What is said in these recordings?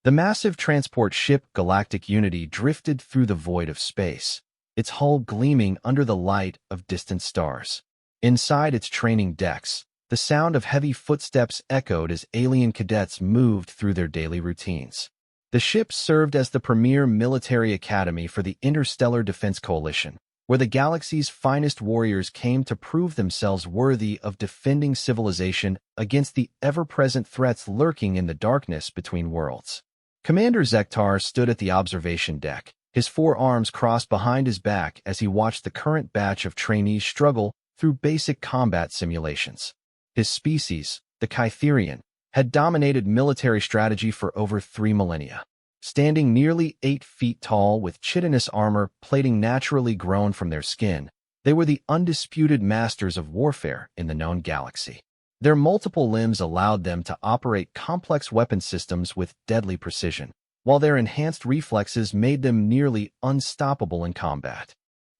The massive transport ship Galactic Unity drifted through the void of space, its hull gleaming under the light of distant stars. Inside its training decks, the sound of heavy footsteps echoed as alien cadets moved through their daily routines. The ship served as the premier military academy for the Interstellar Defense Coalition, where the galaxy's finest warriors came to prove themselves worthy of defending civilization against the ever-present threats lurking in the darkness between worlds. Commander Zektar stood at the observation deck, his four arms crossed behind his back as he watched the current batch of trainees struggle through basic combat simulations. His species, the Kytherian, had dominated military strategy for over 3 millennia. Standing nearly 8 feet tall with chitinous armor plating naturally grown from their skin, they were the undisputed masters of warfare in the known galaxy. Their multiple limbs allowed them to operate complex weapon systems with deadly precision, while their enhanced reflexes made them nearly unstoppable in combat.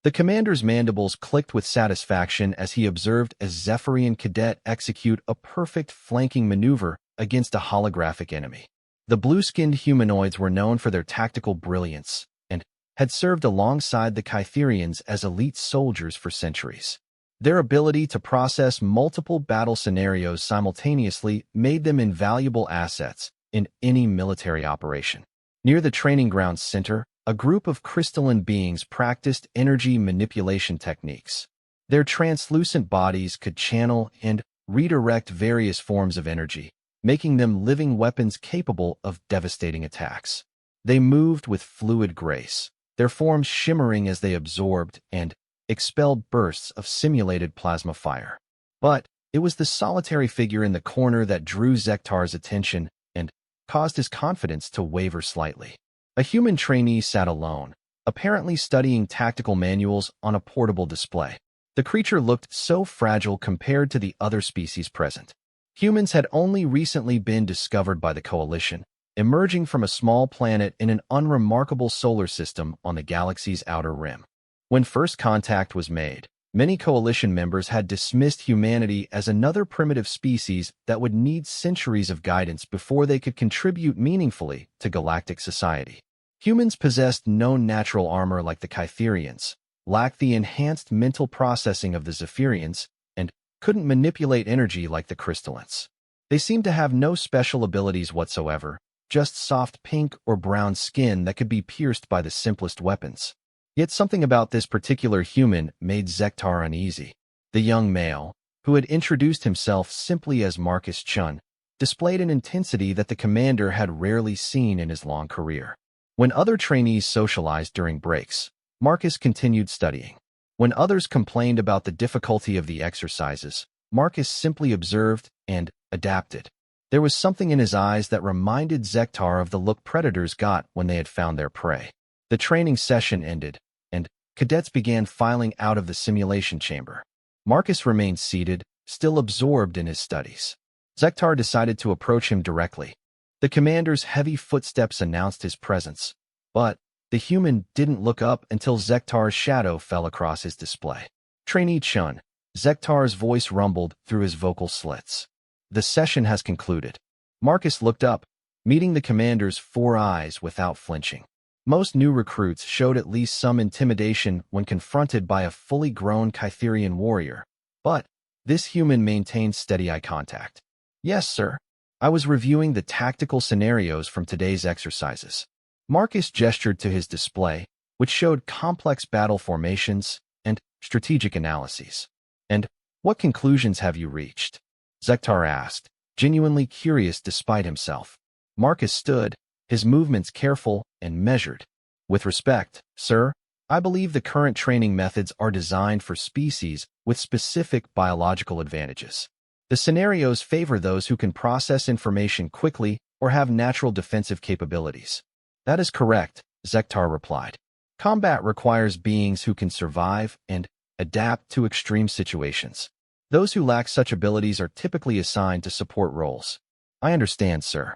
The commander's mandibles clicked with satisfaction as he observed a Zephyrian cadet execute a perfect flanking maneuver against a holographic enemy. The blue-skinned humanoids were known for their tactical brilliance and had served alongside the Kytherians as elite soldiers for centuries. Their ability to process multiple battle scenarios simultaneously made them invaluable assets in any military operation. Near the training grounds center, a group of crystalline beings practiced energy manipulation techniques. Their translucent bodies could channel and redirect various forms of energy, making them living weapons capable of devastating attacks. They moved with fluid grace, their forms shimmering as they absorbed and expelled bursts of simulated plasma fire. But it was the solitary figure in the corner that drew Zektar's attention and caused his confidence to waver slightly. A human trainee sat alone, apparently studying tactical manuals on a portable display. The creature looked so fragile compared to the other species present. Humans had only recently been discovered by the Coalition, emerging from a small planet in an unremarkable solar system on the galaxy's outer rim. When first contact was made, many Coalition members had dismissed humanity as another primitive species that would need centuries of guidance before they could contribute meaningfully to galactic society. Humans possessed no natural armor like the Kytherians, lacked the enhanced mental processing of the Zephyrians, and couldn't manipulate energy like the crystallines. They seemed to have no special abilities whatsoever, just soft pink or brown skin that could be pierced by the simplest weapons. Yet something about this particular human made Zektar uneasy. The young male, who had introduced himself simply as Marcus Chun, displayed an intensity that the commander had rarely seen in his long career. When other trainees socialized during breaks, Marcus continued studying. When others complained about the difficulty of the exercises, Marcus simply observed and adapted. There was something in his eyes that reminded Zektar of the look predators got when they had found their prey. The training session ended, and cadets began filing out of the simulation chamber. Marcus remained seated, still absorbed in his studies. Zektar decided to approach him directly. The commander's heavy footsteps announced his presence, but the human didn't look up until Zektar's shadow fell across his display. Trainee Chun, Zektar's voice rumbled through his vocal slits. The session has concluded. Marcus looked up, meeting the commander's 4 eyes without flinching. Most new recruits showed at least some intimidation when confronted by a fully grown Kytherian warrior, but this human maintained steady eye contact. Yes, sir. I was reviewing the tactical scenarios from today's exercises. Marcus gestured to his display, which showed complex battle formations and strategic analyses. And what conclusions have you reached? Zektar asked, genuinely curious despite himself. Marcus stood, his movements careful and measured. With respect, sir, I believe the current training methods are designed for species with specific biological advantages. The scenarios favor those who can process information quickly or have natural defensive capabilities. That is correct, Zektar replied. Combat requires beings who can survive and adapt to extreme situations. Those who lack such abilities are typically assigned to support roles. I understand, sir.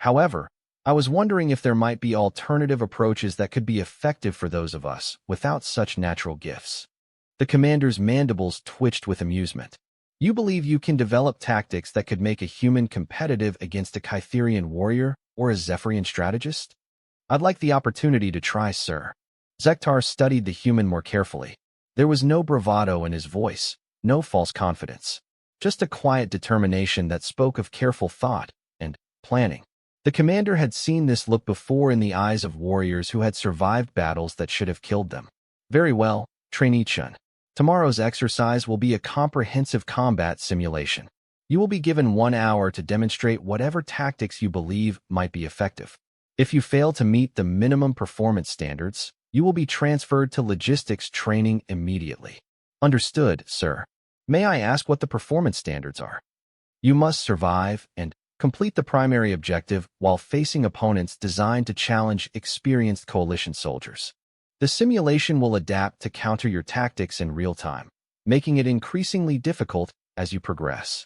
However, I was wondering if there might be alternative approaches that could be effective for those of us without such natural gifts. The commander's mandibles twitched with amusement. You believe you can develop tactics that could make a human competitive against a Kytherian warrior? or a Zephyrian strategist? I'd like the opportunity to try, sir. Zektar studied the human more carefully. There was no bravado in his voice, no false confidence, just a quiet determination that spoke of careful thought and planning. The commander had seen this look before in the eyes of warriors who had survived battles that should have killed them. Very well, Trainee-chun. Tomorrow's exercise will be a comprehensive combat simulation. You will be given 1 hour to demonstrate whatever tactics you believe might be effective. If you fail to meet the minimum performance standards, you will be transferred to logistics training immediately. Understood, sir. May I ask what the performance standards are? You must survive and complete the primary objective while facing opponents designed to challenge experienced coalition soldiers. The simulation will adapt to counter your tactics in real time, making it increasingly difficult as you progress.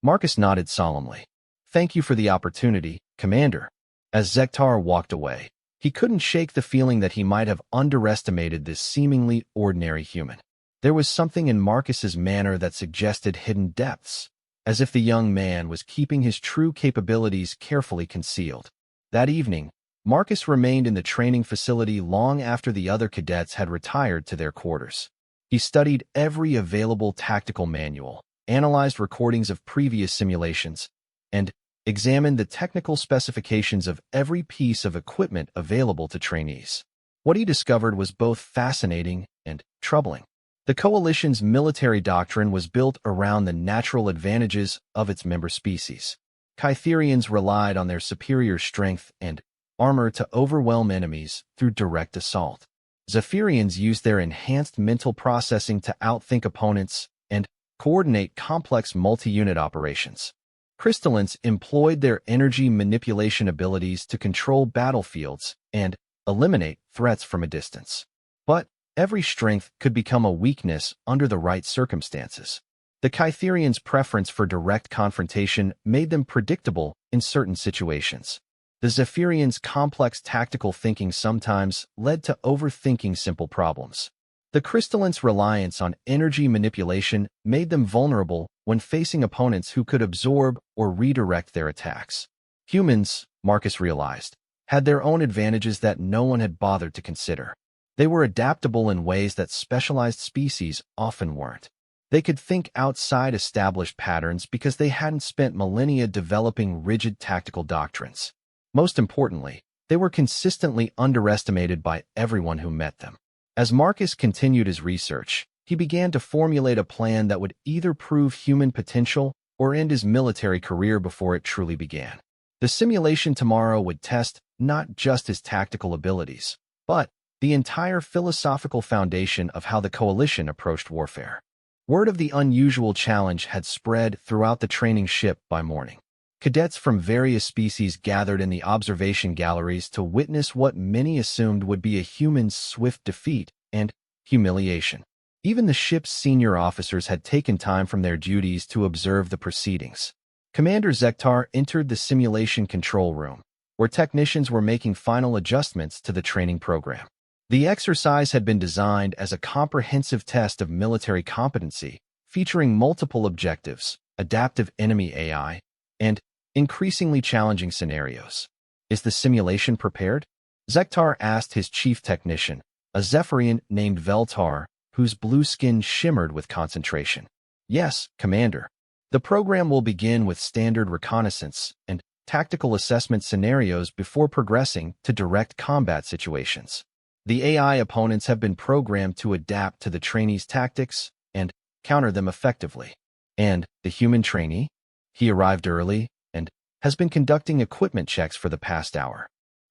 Marcus nodded solemnly. Thank you for the opportunity, Commander. As Zektar walked away, he couldn't shake the feeling that he might have underestimated this seemingly ordinary human. There was something in Marcus's manner that suggested hidden depths, as if the young man was keeping his true capabilities carefully concealed. That evening, Marcus remained in the training facility long after the other cadets had retired to their quarters. He studied every available tactical manual, analyzed recordings of previous simulations, and examined the technical specifications of every piece of equipment available to trainees. What he discovered was both fascinating and troubling. The Coalition's military doctrine was built around the natural advantages of its member species. Kytherians relied on their superior strength and armor to overwhelm enemies through direct assault. Zephyrians used their enhanced mental processing to outthink opponents and coordinate complex multi-unit operations. Crystallants employed their energy manipulation abilities to control battlefields and eliminate threats from a distance. But every strength could become a weakness under the right circumstances. The Kytherians' preference for direct confrontation made them predictable in certain situations. The Zephyrians' complex tactical thinking sometimes led to overthinking simple problems. The Crystallants' reliance on energy manipulation made them vulnerable when facing opponents who could absorb or redirect their attacks. Humans, Marcus realized, had their own advantages that no one had bothered to consider. They were adaptable in ways that specialized species often weren't. They could think outside established patterns because they hadn't spent millennia developing rigid tactical doctrines. Most importantly, they were consistently underestimated by everyone who met them. As Marcus continued his research, he began to formulate a plan that would either prove human potential or end his military career before it truly began. The simulation tomorrow would test not just his tactical abilities, but the entire philosophical foundation of how the Coalition approached warfare. Word of the unusual challenge had spread throughout the training ship by morning. Cadets from various species gathered in the observation galleries to witness what many assumed would be a human's swift defeat and humiliation. Even the ship's senior officers had taken time from their duties to observe the proceedings. Commander Zektar entered the simulation control room, where technicians were making final adjustments to the training program. The exercise had been designed as a comprehensive test of military competency, featuring multiple objectives, adaptive enemy AI, and increasingly challenging scenarios. Is the simulation prepared? Zektar asked his chief technician, a Zephyrian named Veltar, whose blue skin shimmered with concentration. Yes, Commander. The program will begin with standard reconnaissance and tactical assessment scenarios before progressing to direct combat situations. The AI opponents have been programmed to adapt to the trainees' tactics and counter them effectively. And the human trainee? He arrived early and has been conducting equipment checks for the past hour.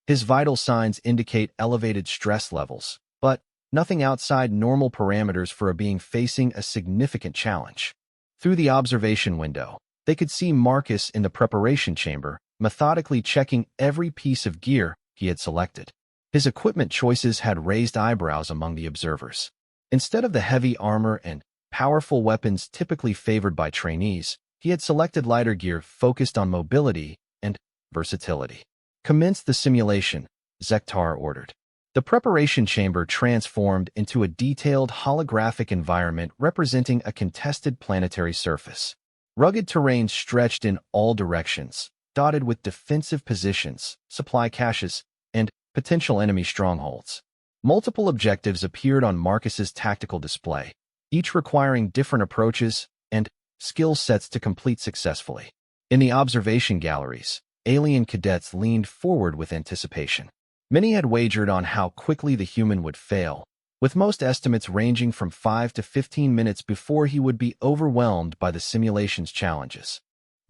His vital signs indicate elevated stress levels, but nothing outside normal parameters for a being facing a significant challenge. Through the observation window, they could see Marcus in the preparation chamber, methodically checking every piece of gear he had selected. His equipment choices had raised eyebrows among the observers. Instead of the heavy armor and powerful weapons typically favored by trainees, he had selected lighter gear focused on mobility and versatility. Commence the simulation, Zektar ordered. The preparation chamber transformed into a detailed holographic environment representing a contested planetary surface. Rugged terrain stretched in all directions, dotted with defensive positions, supply caches, and potential enemy strongholds. Multiple objectives appeared on Marcus's tactical display, each requiring different approaches and skill sets to complete successfully. In the observation galleries, alien cadets leaned forward with anticipation. Many had wagered on how quickly the human would fail, with most estimates ranging from 5 to 15 minutes before he would be overwhelmed by the simulation's challenges.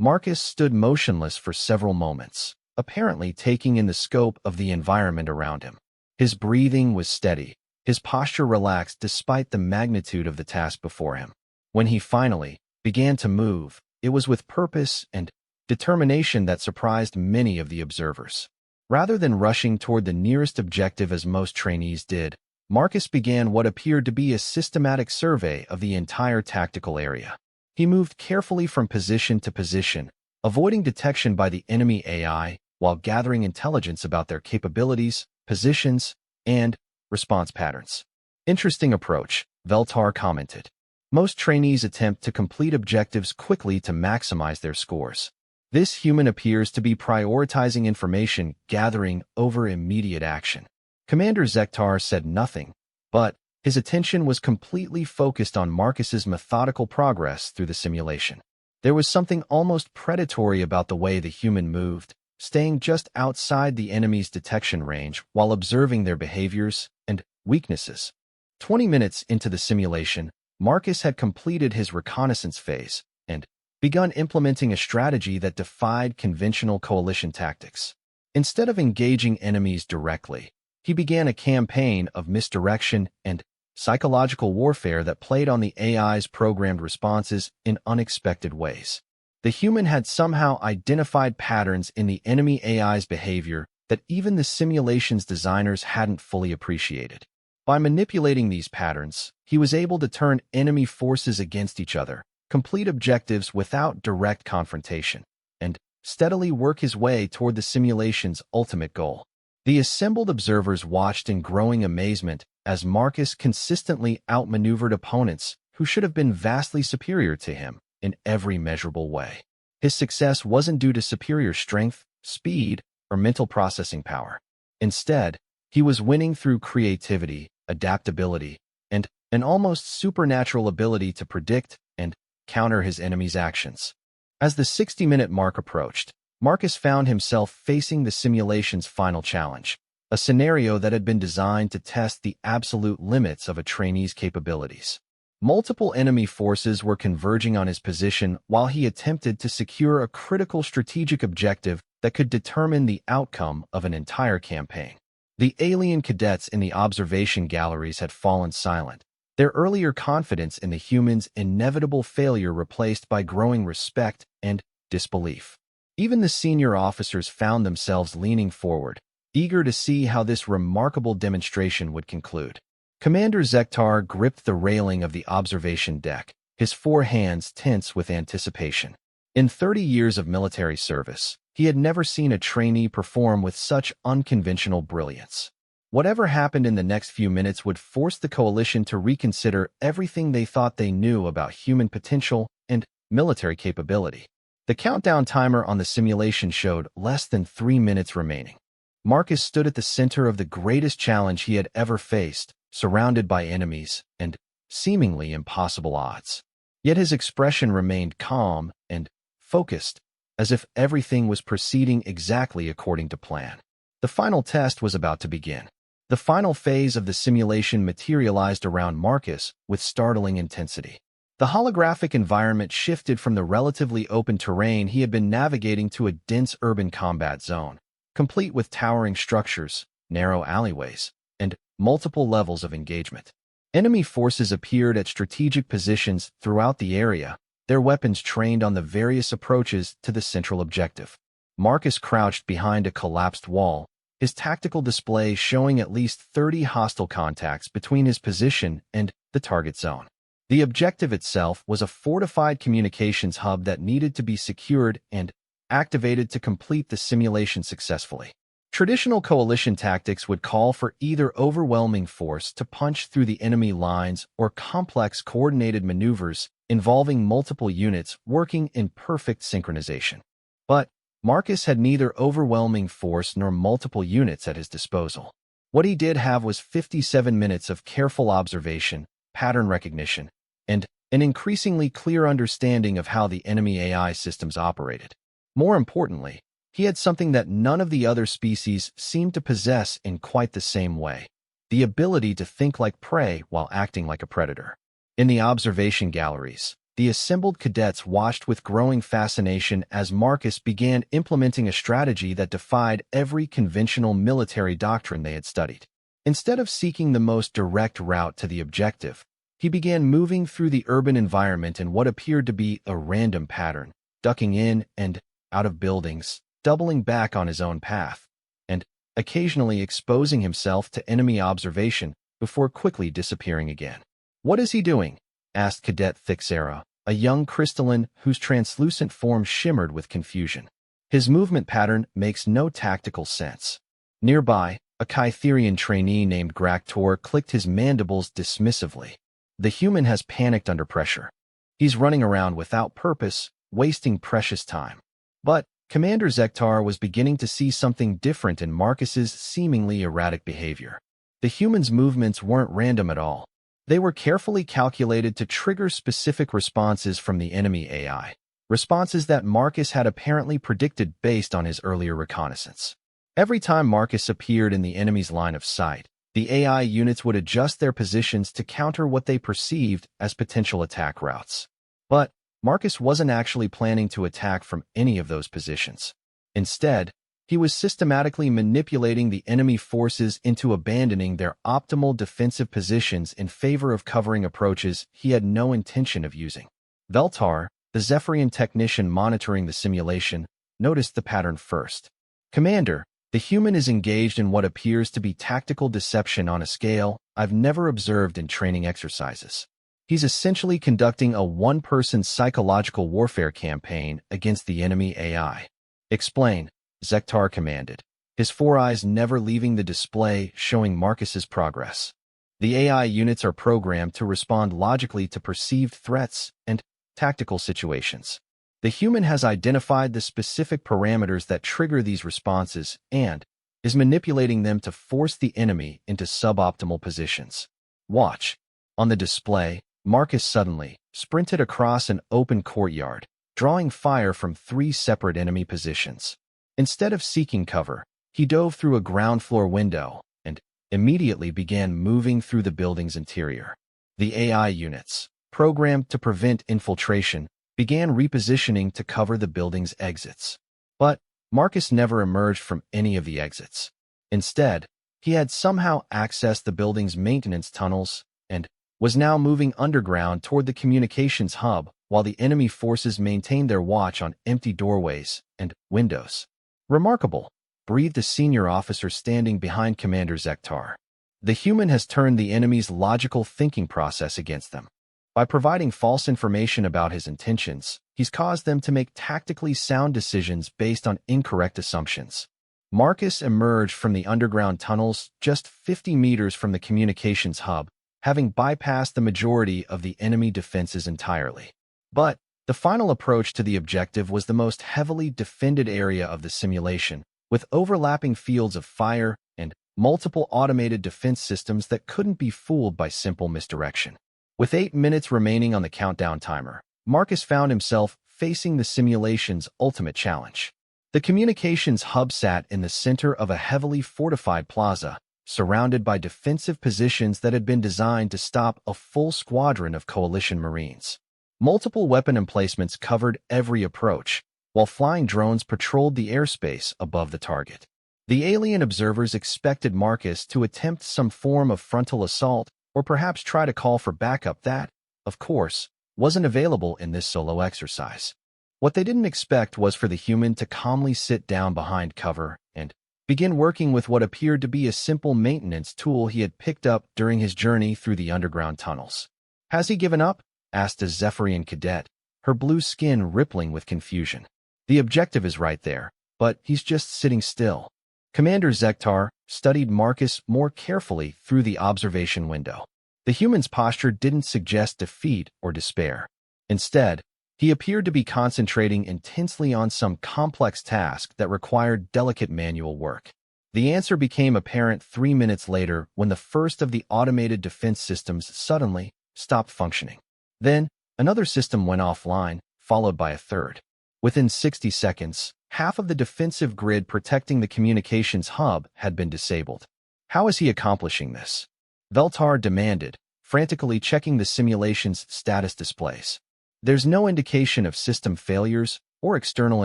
Marcus stood motionless for several moments, apparently taking in the scope of the environment around him. His breathing was steady, his posture relaxed despite the magnitude of the task before him. When he finally began to move, it was with purpose and determination that surprised many of the observers. Rather than rushing toward the nearest objective as most trainees did, Marcus began what appeared to be a systematic survey of the entire tactical area. He moved carefully from position to position, avoiding detection by the enemy AI while gathering intelligence about their capabilities, positions, and response patterns. Interesting approach, Veltar commented. Most trainees attempt to complete objectives quickly to maximize their scores. This human appears to be prioritizing information gathering over immediate action. Commander Zektar said nothing, but his attention was completely focused on Marcus's methodical progress through the simulation. There was something almost predatory about the way the human moved, staying just outside the enemy's detection range while observing their behaviors and weaknesses. 20 minutes into the simulation, Marcus had completed his reconnaissance phase and begun implementing a strategy that defied conventional coalition tactics. Instead of engaging enemies directly, he began a campaign of misdirection and psychological warfare that played on the AI's programmed responses in unexpected ways. The human had somehow identified patterns in the enemy AI's behavior that even the simulation's designers hadn't fully appreciated. By manipulating these patterns, he was able to turn enemy forces against each other, complete objectives without direct confrontation, and steadily work his way toward the simulation's ultimate goal. The assembled observers watched in growing amazement as Marcus consistently outmaneuvered opponents who should have been vastly superior to him in every measurable way. His success wasn't due to superior strength, speed, or mental processing power. Instead, he was winning through creativity, adaptability, and an almost supernatural ability to predict and counter his enemy's actions. As the 60-minute mark approached, Marcus found himself facing the simulation's final challenge, a scenario that had been designed to test the absolute limits of a trainee's capabilities. Multiple enemy forces were converging on his position while he attempted to secure a critical strategic objective that could determine the outcome of an entire campaign. The alien cadets in the observation galleries had fallen silent, their earlier confidence in the human's inevitable failure replaced by growing respect and disbelief. Even the senior officers found themselves leaning forward, eager to see how this remarkable demonstration would conclude. Commander Zektar gripped the railing of the observation deck, his 4 hands tense with anticipation. In 30 years of military service, he had never seen a trainee perform with such unconventional brilliance. Whatever happened in the next few minutes would force the coalition to reconsider everything they thought they knew about human potential and military capability. The countdown timer on the simulation showed less than 3 minutes remaining. Marcus stood at the center of the greatest challenge he had ever faced, surrounded by enemies and seemingly impossible odds. Yet his expression remained calm and focused, as if everything was proceeding exactly according to plan. The final test was about to begin. The final phase of the simulation materialized around Marcus with startling intensity. The holographic environment shifted from the relatively open terrain he had been navigating to a dense urban combat zone, complete with towering structures, narrow alleyways, and multiple levels of engagement. Enemy forces appeared at strategic positions throughout the area, their weapons trained on the various approaches to the central objective. Marcus crouched behind a collapsed wall, his tactical display showing at least 30 hostile contacts between his position and the target zone. The objective itself was a fortified communications hub that needed to be secured and activated to complete the simulation successfully. Traditional coalition tactics would call for either overwhelming force to punch through the enemy lines or complex coordinated maneuvers involving multiple units working in perfect synchronization. But Marcus had neither overwhelming force nor multiple units at his disposal. What he did have was 57 minutes of careful observation, pattern recognition, and an increasingly clear understanding of how the enemy AI systems operated. More importantly, he had something that none of the other species seemed to possess in quite the same way: the ability to think like prey while acting like a predator. In the observation galleries, the assembled cadets watched with growing fascination as Marcus began implementing a strategy that defied every conventional military doctrine they had studied. Instead of seeking the most direct route to the objective, he began moving through the urban environment in what appeared to be a random pattern, ducking in and out of buildings, doubling back on his own path, and occasionally exposing himself to enemy observation before quickly disappearing again. "What is he doing?" asked Cadet Thixera, a young crystalline whose translucent form shimmered with confusion. "His movement pattern makes no tactical sense." Nearby, a Kytherian trainee named Graktor clicked his mandibles dismissively. "The human has panicked under pressure. He's running around without purpose, wasting precious time." But Commander Zektar was beginning to see something different in Marcus's seemingly erratic behavior. The human's movements weren't random at all. They were carefully calculated to trigger specific responses from the enemy AI, responses that Marcus had apparently predicted based on his earlier reconnaissance. Every time Marcus appeared in the enemy's line of sight, the AI units would adjust their positions to counter what they perceived as potential attack routes. But Marcus wasn't actually planning to attack from any of those positions. Instead, he was systematically manipulating the enemy forces into abandoning their optimal defensive positions in favor of covering approaches he had no intention of using. Veltar, the Zephyrian technician monitoring the simulation, noticed the pattern first. "Commander, the human is engaged in what appears to be tactical deception on a scale I've never observed in training exercises. He's essentially conducting a one-person psychological warfare campaign against the enemy AI." "Explain," Zektar commanded, his four eyes never leaving the display showing Marcus's progress. "The AI units are programmed to respond logically to perceived threats and tactical situations. The human has identified the specific parameters that trigger these responses and is manipulating them to force the enemy into suboptimal positions. Watch." On the display, Marcus suddenly sprinted across an open courtyard, drawing fire from 3 separate enemy positions. Instead of seeking cover, he dove through a ground-floor window and immediately began moving through the building's interior. The AI units, programmed to prevent infiltration, began repositioning to cover the building's exits. But Marcus never emerged from any of the exits. Instead, he had somehow accessed the building's maintenance tunnels and was now moving underground toward the communications hub while the enemy forces maintained their watch on empty doorways and windows. "Remarkable," breathed a senior officer standing behind Commander Zektar. "The human has turned the enemy's logical thinking process against them. By providing false information about his intentions, he's caused them to make tactically sound decisions based on incorrect assumptions." Marcus emerged from the underground tunnels just 50 meters from the communications hub, having bypassed the majority of the enemy defenses entirely. But the final approach to the objective was the most heavily defended area of the simulation, with overlapping fields of fire and multiple automated defense systems that couldn't be fooled by simple misdirection. With 8 minutes remaining on the countdown timer, Marcus found himself facing the simulation's ultimate challenge. The communications hub sat in the center of a heavily fortified plaza, surrounded by defensive positions that had been designed to stop a full squadron of coalition Marines. Multiple weapon emplacements covered every approach, while flying drones patrolled the airspace above the target. The alien observers expected Marcus to attempt some form of frontal assault or perhaps try to call for backup that, of course, wasn't available in this solo exercise. What they didn't expect was for the human to calmly sit down behind cover and begin working with what appeared to be a simple maintenance tool he had picked up during his journey through the underground tunnels. "Has he given up?" asked a Zephyrian cadet, her blue skin rippling with confusion. "The objective is right there, but he's just sitting still." Commander Zektar studied Marcus more carefully through the observation window. The human's posture didn't suggest defeat or despair. Instead, He appeared to be concentrating intensely on some complex task that required delicate manual work. The answer became apparent 3 minutes later when the first of the automated defense systems suddenly stopped functioning. Then, another system went offline, followed by a third. Within 60 seconds, half of the defensive grid protecting the communications hub had been disabled. How is he accomplishing this? Veltar demanded, frantically checking the simulation's status displays. There's no indication of system failures or external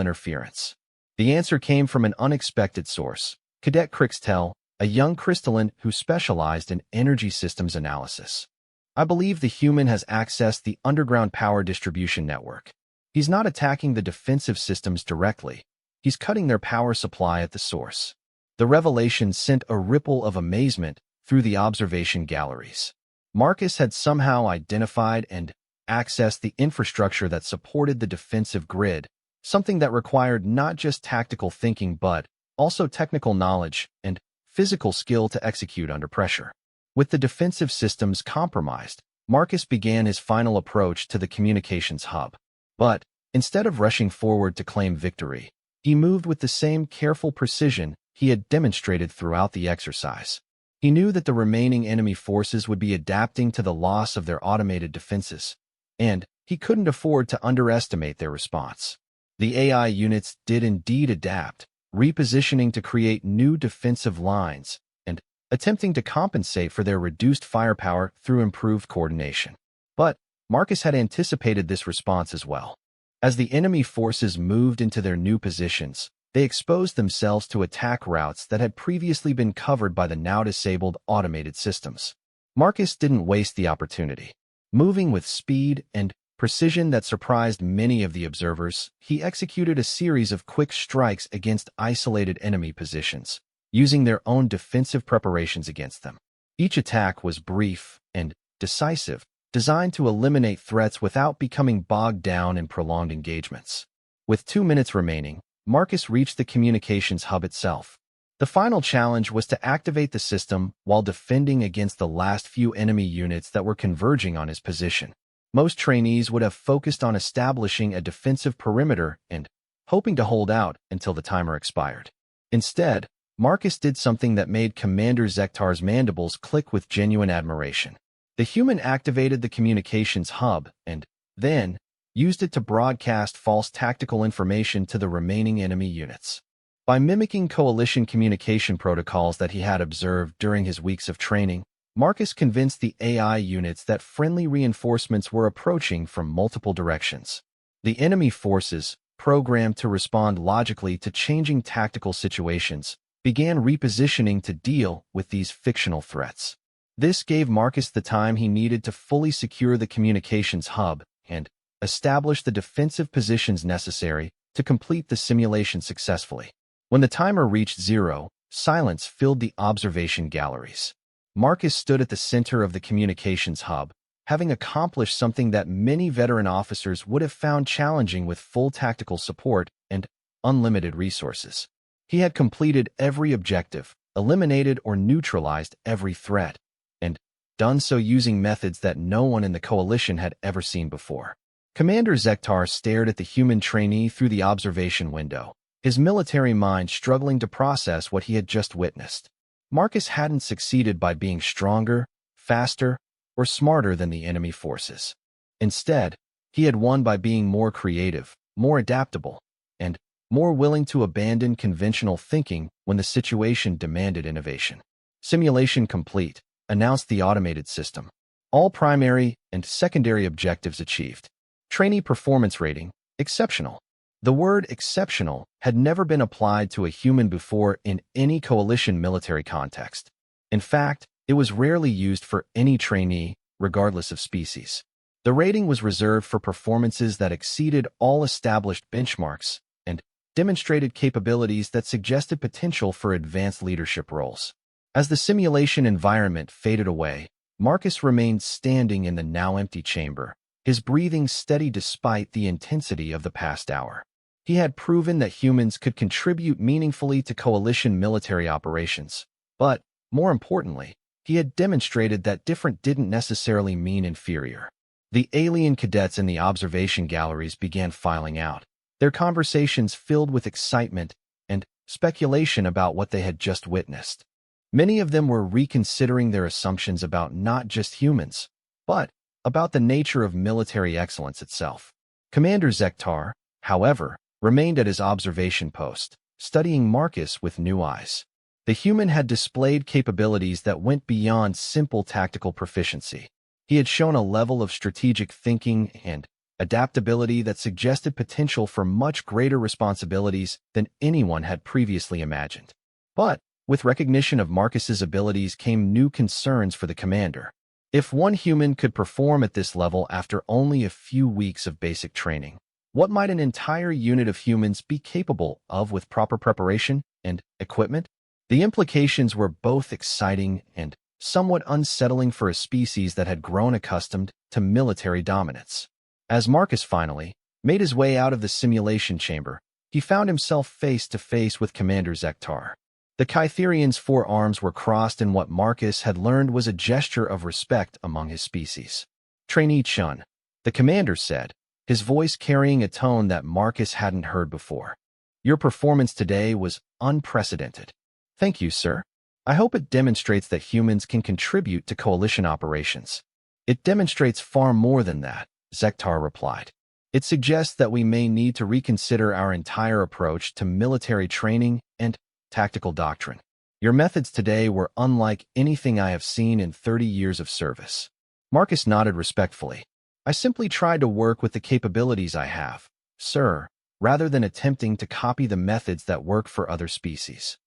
interference. The answer came from an unexpected source, Cadet Crixtel, a young crystalline who specialized in energy systems analysis. I believe the human has accessed the underground power distribution network. He's not attacking the defensive systems directly. He's cutting their power supply at the source. The revelation sent a ripple of amazement through the observation galleries. Marcus had somehow identified and accessed the infrastructure that supported the defensive grid, something that required not just tactical thinking but also technical knowledge and physical skill to execute under pressure. With the defensive systems compromised, Marcus began his final approach to the communications hub. But instead of rushing forward to claim victory, he moved with the same careful precision he had demonstrated throughout the exercise. He knew that the remaining enemy forces would be adapting to the loss of their automated defenses, and he couldn't afford to underestimate their response. The AI units did indeed adapt, repositioning to create new defensive lines and attempting to compensate for their reduced firepower through improved coordination. But Marcus had anticipated this response as well. As the enemy forces moved into their new positions, they exposed themselves to attack routes that had previously been covered by the now-disabled automated systems. Marcus didn't waste the opportunity. Moving with speed and precision that surprised many of the observers, he executed a series of quick strikes against isolated enemy positions, using their own defensive preparations against them. Each attack was brief and decisive, designed to eliminate threats without becoming bogged down in prolonged engagements. With 2 minutes remaining, Marcus reached the communications hub itself. The final challenge was to activate the system while defending against the last few enemy units that were converging on his position. Most trainees would have focused on establishing a defensive perimeter and hoping to hold out until the timer expired. Instead, Marcus did something that made Commander Zektar's mandibles click with genuine admiration. The human activated the communications hub and then used it to broadcast false tactical information to the remaining enemy units. By mimicking coalition communication protocols that he had observed during his weeks of training, Marcus convinced the AI units that friendly reinforcements were approaching from multiple directions. The enemy forces, programmed to respond logically to changing tactical situations, began repositioning to deal with these fictional threats. This gave Marcus the time he needed to fully secure the communications hub and establish the defensive positions necessary to complete the simulation successfully. When the timer reached 0, silence filled the observation galleries. Marcus stood at the center of the communications hub, having accomplished something that many veteran officers would have found challenging with full tactical support and unlimited resources. He had completed every objective, eliminated or neutralized every threat, and done so using methods that no one in the coalition had ever seen before. Commander Zektar stared at the human trainee through the observation window, his military mind struggling to process what he had just witnessed. Marcus hadn't succeeded by being stronger, faster, or smarter than the enemy forces. Instead, he had won by being more creative, more adaptable, and more willing to abandon conventional thinking when the situation demanded innovation. Simulation complete, announced the automated system. All primary and secondary objectives achieved. Trainee performance rating, exceptional. The word exceptional had never been applied to a human before in any coalition military context. In fact, it was rarely used for any trainee, regardless of species. The rating was reserved for performances that exceeded all established benchmarks and demonstrated capabilities that suggested potential for advanced leadership roles. As the simulation environment faded away, Marcus remained standing in the now empty chamber, his breathing steady despite the intensity of the past hour. He had proven that humans could contribute meaningfully to coalition military operations, but, more importantly, he had demonstrated that different didn't necessarily mean inferior. The alien cadets in the observation galleries began filing out, their conversations filled with excitement and speculation about what they had just witnessed. Many of them were reconsidering their assumptions about not just humans, but about the nature of military excellence itself. Commander Zektar, however, remained at his observation post, studying Marcus with new eyes. The human had displayed capabilities that went beyond simple tactical proficiency. He had shown a level of strategic thinking and adaptability that suggested potential for much greater responsibilities than anyone had previously imagined. But with recognition of Marcus's abilities came new concerns for the commander. If one human could perform at this level after only a few weeks of basic training, what might an entire unit of humans be capable of with proper preparation and equipment? The implications were both exciting and somewhat unsettling for a species that had grown accustomed to military dominance. As Marcus finally made his way out of the simulation chamber, he found himself face to face with Commander Zektar. The Kytherian's four arms were crossed in what Marcus had learned was a gesture of respect among his species. "Trainee Chun," the commander said, his voice carrying a tone that Marcus hadn't heard before. "Your performance today was unprecedented." "Thank you, sir. I hope it demonstrates that humans can contribute to coalition operations." "It demonstrates far more than that," Zektar replied. "It suggests that we may need to reconsider our entire approach to military training and tactical doctrine. Your methods today were unlike anything I have seen in 30 years of service." Marcus nodded respectfully. "I simply tried to work with the capabilities I have, sir, rather than attempting to copy the methods that work for other species."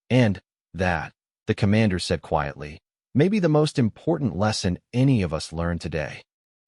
"And that," the commander said quietly, "may be the most important lesson any of us learned today."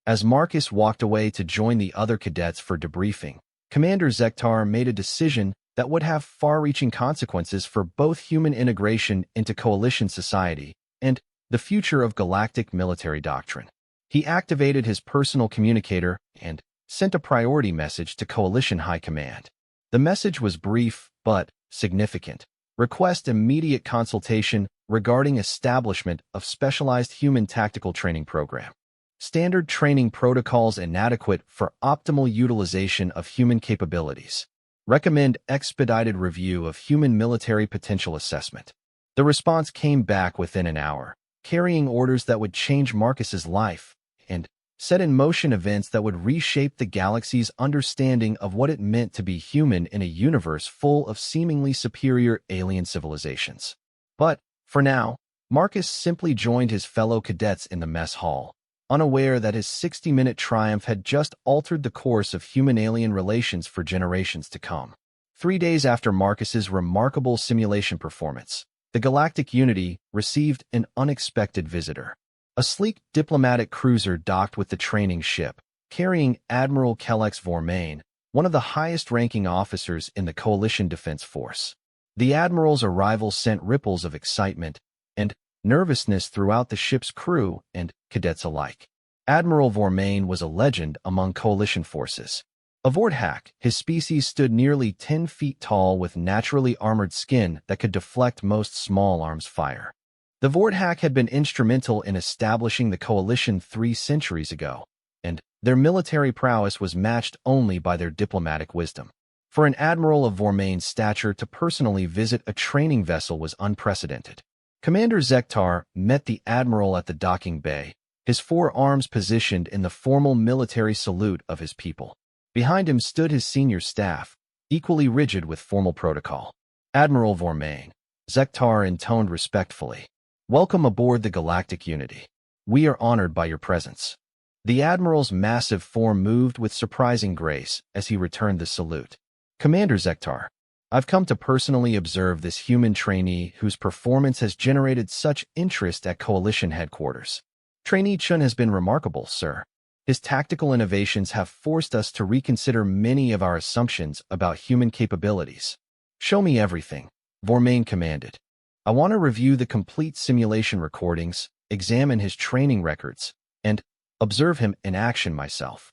As Marcus walked away to join the other cadets for debriefing, Commander Zektar made a decision that would have far-reaching consequences for both human integration into coalition society and the future of galactic military doctrine. He activated his personal communicator and sent a priority message to Coalition High Command. The message was brief but significant. "Request immediate consultation regarding establishment of specialized human tactical training program. Standard training protocols inadequate for optimal utilization of human capabilities. Recommend expedited review of human military potential assessment." The response came back within an hour, carrying orders that would change Marcus's life and set in motion events that would reshape the galaxy's understanding of what it meant to be human in a universe full of seemingly superior alien civilizations. But, for now, Marcus simply joined his fellow cadets in the mess hall, unaware that his 60-minute triumph had just altered the course of human-alien relations for generations to come. 3 days after Marcus's remarkable simulation performance, the Galactic Unity received an unexpected visitor. A sleek diplomatic cruiser docked with the training ship, carrying Admiral Kellex Vormain, one of the highest-ranking officers in the Coalition Defense Force. The Admiral's arrival sent ripples of excitement and nervousness throughout the ship's crew and cadets alike. Admiral Vormain was a legend among Coalition forces. A Vorthak, his species stood nearly 10 feet tall with naturally armored skin that could deflect most small arms fire. The Vorthak had been instrumental in establishing the Coalition 3 centuries ago, and their military prowess was matched only by their diplomatic wisdom. For an admiral of Vormain's stature to personally visit a training vessel was unprecedented. Commander Zektar met the admiral at the docking bay, his 4 arms positioned in the formal military salute of his people. Behind him stood his senior staff, equally rigid with formal protocol. "Admiral Vormain," Zektar intoned respectfully, "welcome aboard the Galactic Unity. We are honored by your presence." The admiral's massive form moved with surprising grace as he returned the salute. "Commander Zektar, I've come to personally observe this human trainee whose performance has generated such interest at Coalition headquarters. Trainee Chun has been remarkable, sir. His tactical innovations have forced us to reconsider many of our assumptions about human capabilities." "Show me everything," Vormain commanded. "I want to review the complete simulation recordings, examine his training records, and observe him in action myself."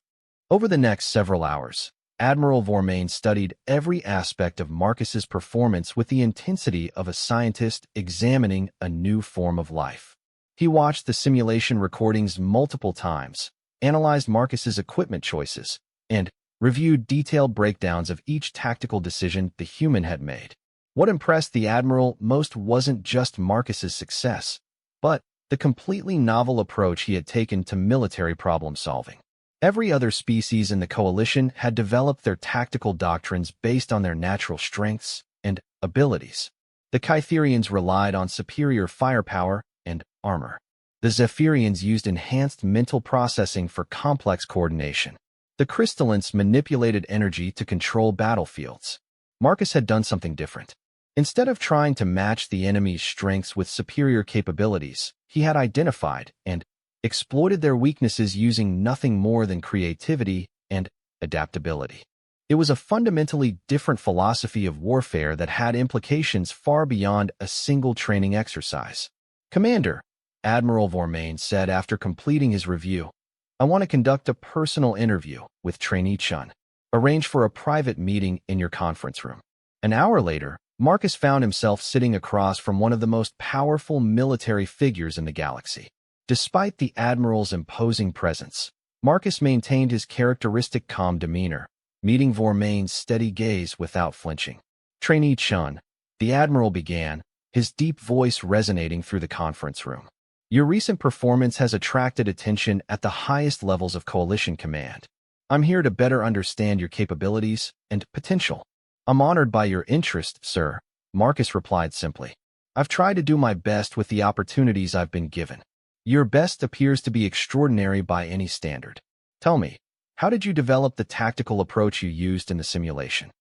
Over the next several hours, Admiral Vormain studied every aspect of Marcus's performance with the intensity of a scientist examining a new form of life. He watched the simulation recordings multiple times, analyzed Marcus's equipment choices, and reviewed detailed breakdowns of each tactical decision the human had made. What impressed the Admiral most wasn't just Marcus's success, but the completely novel approach he had taken to military problem-solving. Every other species in the coalition had developed their tactical doctrines based on their natural strengths and abilities. The Kytherians relied on superior firepower and armor. The Zephyrians used enhanced mental processing for complex coordination. The Crystallants manipulated energy to control battlefields. Marcus had done something different. Instead of trying to match the enemy's strengths with superior capabilities, he had identified and exploited their weaknesses using nothing more than creativity and adaptability. It was a fundamentally different philosophy of warfare that had implications far beyond a single training exercise. "Commander," Admiral Vormain said after completing his review, "I want to conduct a personal interview with Trainee Chun. Arrange for a private meeting in your conference room." An hour later, Marcus found himself sitting across from one of the most powerful military figures in the galaxy. Despite the Admiral's imposing presence, Marcus maintained his characteristic calm demeanor, meeting Vormain's steady gaze without flinching. "Trainee Chun," the Admiral began, his deep voice resonating through the conference room. "Your recent performance has attracted attention at the highest levels of Coalition Command. I'm here to better understand your capabilities and potential." "I'm honored by your interest, sir," Marcus replied simply. "I've tried to do my best with the opportunities I've been given." "Your best appears to be extraordinary by any standard. Tell me, how did you develop the tactical approach you used in the simulation?"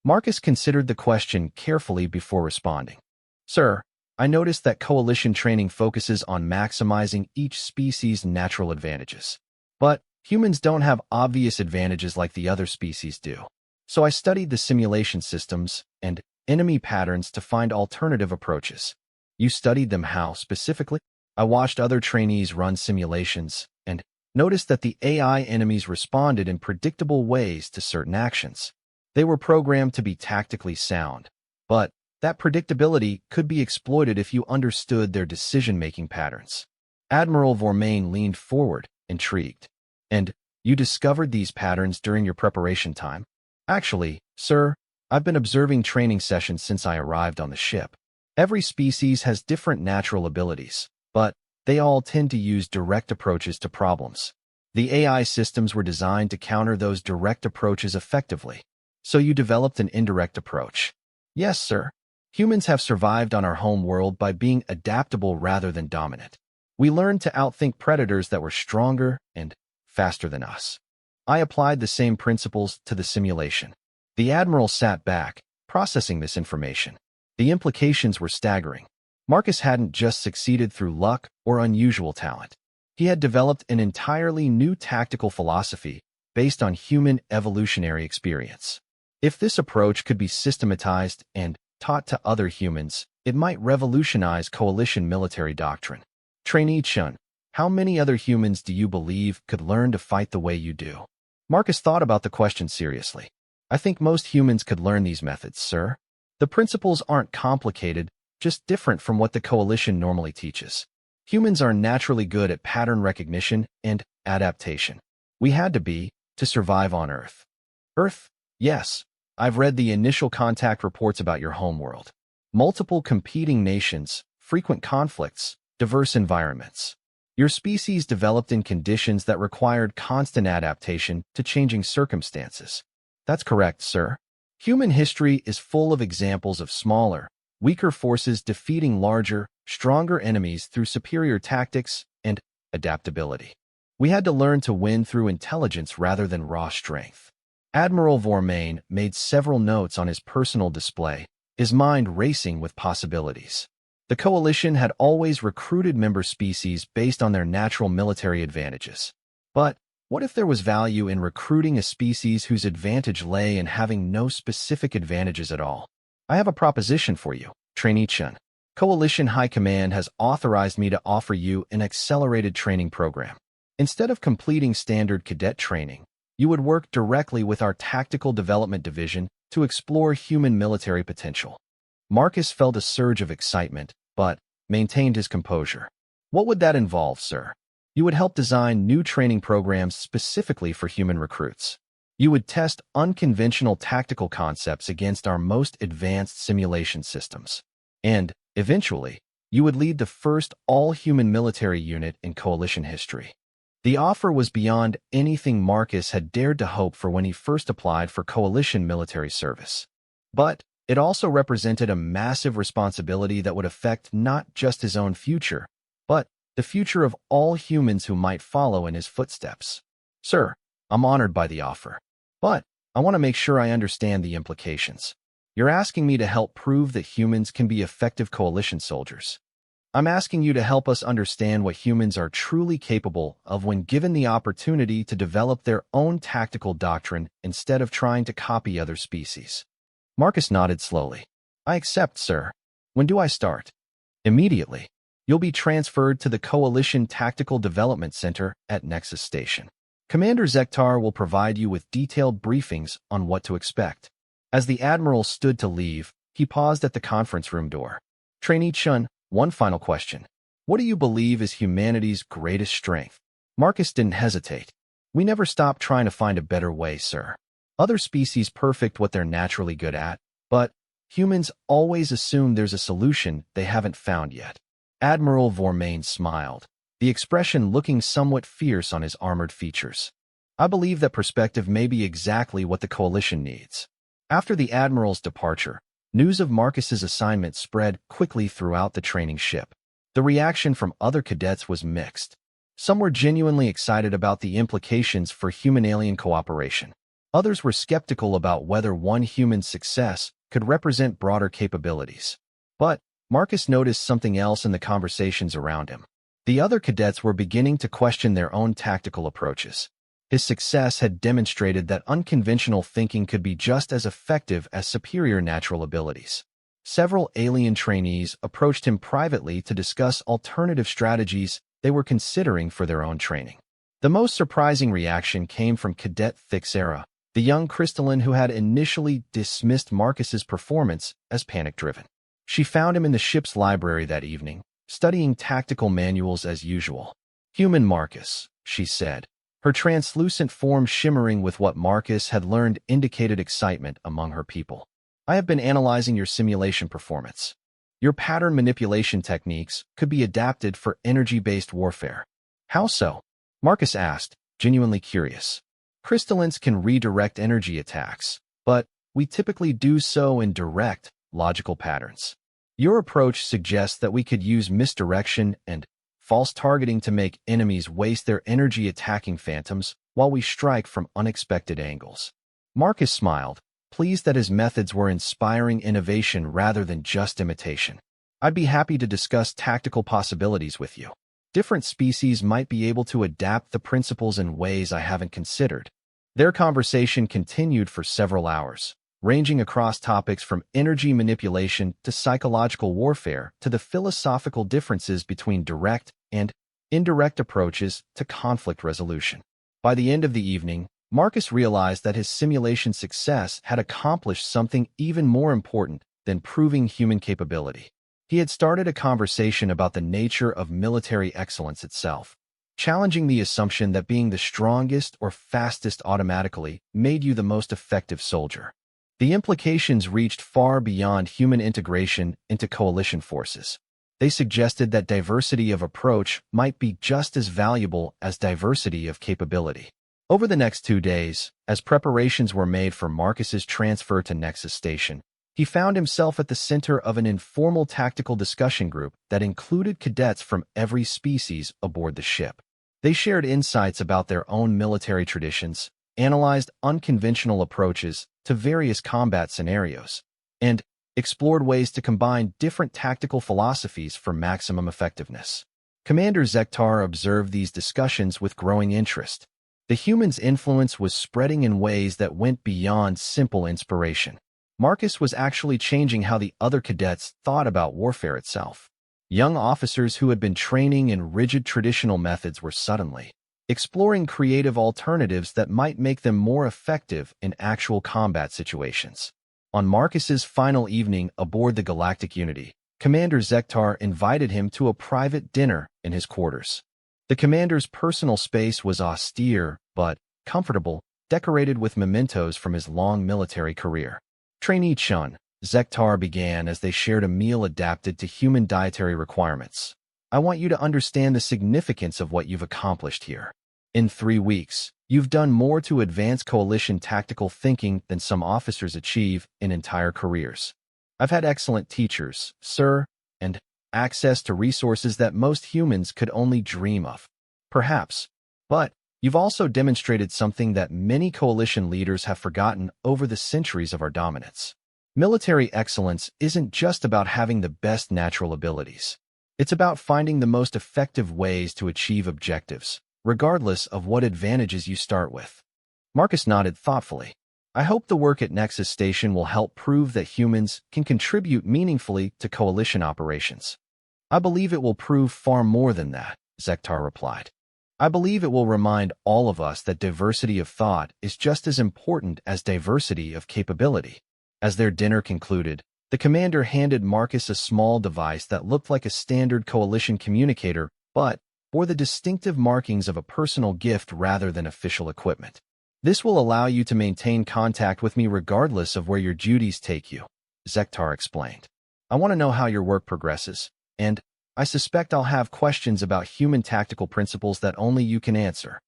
Marcus considered the question carefully before responding. "Sir, I noticed that coalition training focuses on maximizing each species' natural advantages. But humans don't have obvious advantages like the other species do. So I studied the simulation systems and enemy patterns to find alternative approaches." "You studied them how, specifically?" "I watched other trainees run simulations and noticed that the AI enemies responded in predictable ways to certain actions. They were programmed to be tactically sound, but that predictability could be exploited if you understood their decision-making patterns." Admiral Vormain leaned forward, intrigued. "And you discovered these patterns during your preparation time?" "Actually, sir, I've been observing training sessions since I arrived on the ship. Every species has different natural abilities, but they all tend to use direct approaches to problems. The AI systems were designed to counter those direct approaches effectively. So you developed an indirect approach?" "Yes, sir. Humans have survived on our home world by being adaptable rather than dominant. We learned to outthink predators that were stronger and faster than us. I applied the same principles to the simulation." The Admiral sat back, processing this information. The implications were staggering. Marcus hadn't just succeeded through luck or unusual talent. He had developed an entirely new tactical philosophy based on human evolutionary experience. If this approach could be systematized and taught to other humans, it might revolutionize coalition military doctrine. "Trainee Chun, how many other humans do you believe could learn to fight the way you do?" Marcus thought about the question seriously. "I think most humans could learn these methods, sir. The principles aren't complicated, just different from what the coalition normally teaches. Humans are naturally good at pattern recognition and adaptation. We had to be, to survive on Earth." "Earth? Yes. I've read the initial contact reports about your homeworld. Multiple competing nations, frequent conflicts, diverse environments. Your species developed in conditions that required constant adaptation to changing circumstances." "That's correct, sir. Human history is full of examples of smaller, weaker forces defeating larger, stronger enemies through superior tactics and adaptability. We had to learn to win through intelligence rather than raw strength." Admiral Vormain made several notes on his personal display, his mind racing with possibilities. The coalition had always recruited member species based on their natural military advantages. But what if there was value in recruiting a species whose advantage lay in having no specific advantages at all? "I have a proposition for you, Trainee Chun. Coalition High Command has authorized me to offer you an accelerated training program. Instead of completing standard cadet training, you would work directly with our Tactical Development Division to explore human military potential." Marcus felt a surge of excitement, but maintained his composure. "What would that involve, sir?" You would help design new training programs specifically for human recruits. You would test unconventional tactical concepts against our most advanced simulation systems. And, eventually, you would lead the first all-human military unit in Coalition history. The offer was beyond anything Marcus had dared to hope for when he first applied for Coalition military service. But it also represented a massive responsibility that would affect not just his own future, but the future of all humans who might follow in his footsteps. Sir, I'm honored by the offer, but I want to make sure I understand the implications. You're asking me to help prove that humans can be effective Coalition soldiers. I'm asking you to help us understand what humans are truly capable of when given the opportunity to develop their own tactical doctrine instead of trying to copy other species. Marcus nodded slowly. I accept, sir. When do I start? Immediately. You'll be transferred to the Coalition Tactical Development Center at Nexus Station. Commander Zektar will provide you with detailed briefings on what to expect. As the Admiral stood to leave, he paused at the conference room door. Trainee Chun, one final question. What do you believe is humanity's greatest strength? Marcus didn't hesitate. We never stop trying to find a better way, sir. Other species perfect what they're naturally good at, but humans always assume there's a solution they haven't found yet. Admiral Vormain smiled, the expression looking somewhat fierce on his armored features. I believe that perspective may be exactly what the Coalition needs. After the Admiral's departure, news of Marcus's assignment spread quickly throughout the training ship. The reaction from other cadets was mixed. Some were genuinely excited about the implications for human-alien cooperation. Others were skeptical about whether one human's success could represent broader capabilities. But Marcus noticed something else in the conversations around him. The other cadets were beginning to question their own tactical approaches. His success had demonstrated that unconventional thinking could be just as effective as superior natural abilities. Several alien trainees approached him privately to discuss alternative strategies they were considering for their own training. The most surprising reaction came from Cadet Thixera, the young crystalline who had initially dismissed Marcus's performance as panic-driven. She found him in the ship's library that evening, studying tactical manuals as usual. Human Marcus, she said. Her translucent form shimmering with what Marcus had learned indicated excitement among her people. I have been analyzing your simulation performance. Your pattern manipulation techniques could be adapted for energy-based warfare. How so? Marcus asked, genuinely curious. Crystallines can redirect energy attacks, but we typically do so in direct, logical patterns. Your approach suggests that we could use misdirection and false targeting to make enemies waste their energy attacking phantoms while we strike from unexpected angles. Marcus smiled, pleased that his methods were inspiring innovation rather than just imitation. I'd be happy to discuss tactical possibilities with you. Different species might be able to adapt the principles in ways I haven't considered. Their conversation continued for several hours, ranging across topics from energy manipulation to psychological warfare to the philosophical differences between direct and indirect approaches to conflict resolution. By the end of the evening, Marcus realized that his simulation success had accomplished something even more important than proving human capability. He had started a conversation about the nature of military excellence itself, challenging the assumption that being the strongest or fastest automatically made you the most effective soldier. The implications reached far beyond human integration into coalition forces. They suggested that diversity of approach might be just as valuable as diversity of capability. Over the next 2 days, as preparations were made for Marcus's transfer to Nexus Station, he found himself at the center of an informal tactical discussion group that included cadets from every species aboard the ship. They shared insights about their own military traditions, analyzed unconventional approaches to various combat scenarios, and explored ways to combine different tactical philosophies for maximum effectiveness. Commander Zektar observed these discussions with growing interest. The human's influence was spreading in ways that went beyond simple inspiration. Marcus was actually changing how the other cadets thought about warfare itself. Young officers who had been training in rigid traditional methods were suddenly exploring creative alternatives that might make them more effective in actual combat situations. On Marcus's final evening aboard the Galactic Unity, Commander Zektar invited him to a private dinner in his quarters. The commander's personal space was austere, but comfortable, decorated with mementos from his long military career. Trainee Chun, Zektar began as they shared a meal adapted to human dietary requirements. I want you to understand the significance of what you've accomplished here. In 3 weeks, you've done more to advance coalition tactical thinking than some officers achieve in entire careers. I've had excellent teachers, sir, and access to resources that most humans could only dream of. Perhaps. But you've also demonstrated something that many coalition leaders have forgotten over the centuries of our dominance. Military excellence isn't just about having the best natural abilities. It's about finding the most effective ways to achieve objectives, regardless of what advantages you start with. Marcus nodded thoughtfully. I hope the work at Nexus Station will help prove that humans can contribute meaningfully to coalition operations. I believe it will prove far more than that, Zektar replied. I believe it will remind all of us that diversity of thought is just as important as diversity of capability. As their dinner concluded, the commander handed Marcus a small device that looked like a standard coalition communicator, but bore the distinctive markings of a personal gift rather than official equipment. This will allow you to maintain contact with me regardless of where your duties take you, Zektar explained. I want to know how your work progresses, and I suspect I'll have questions about human tactical principles that only you can answer.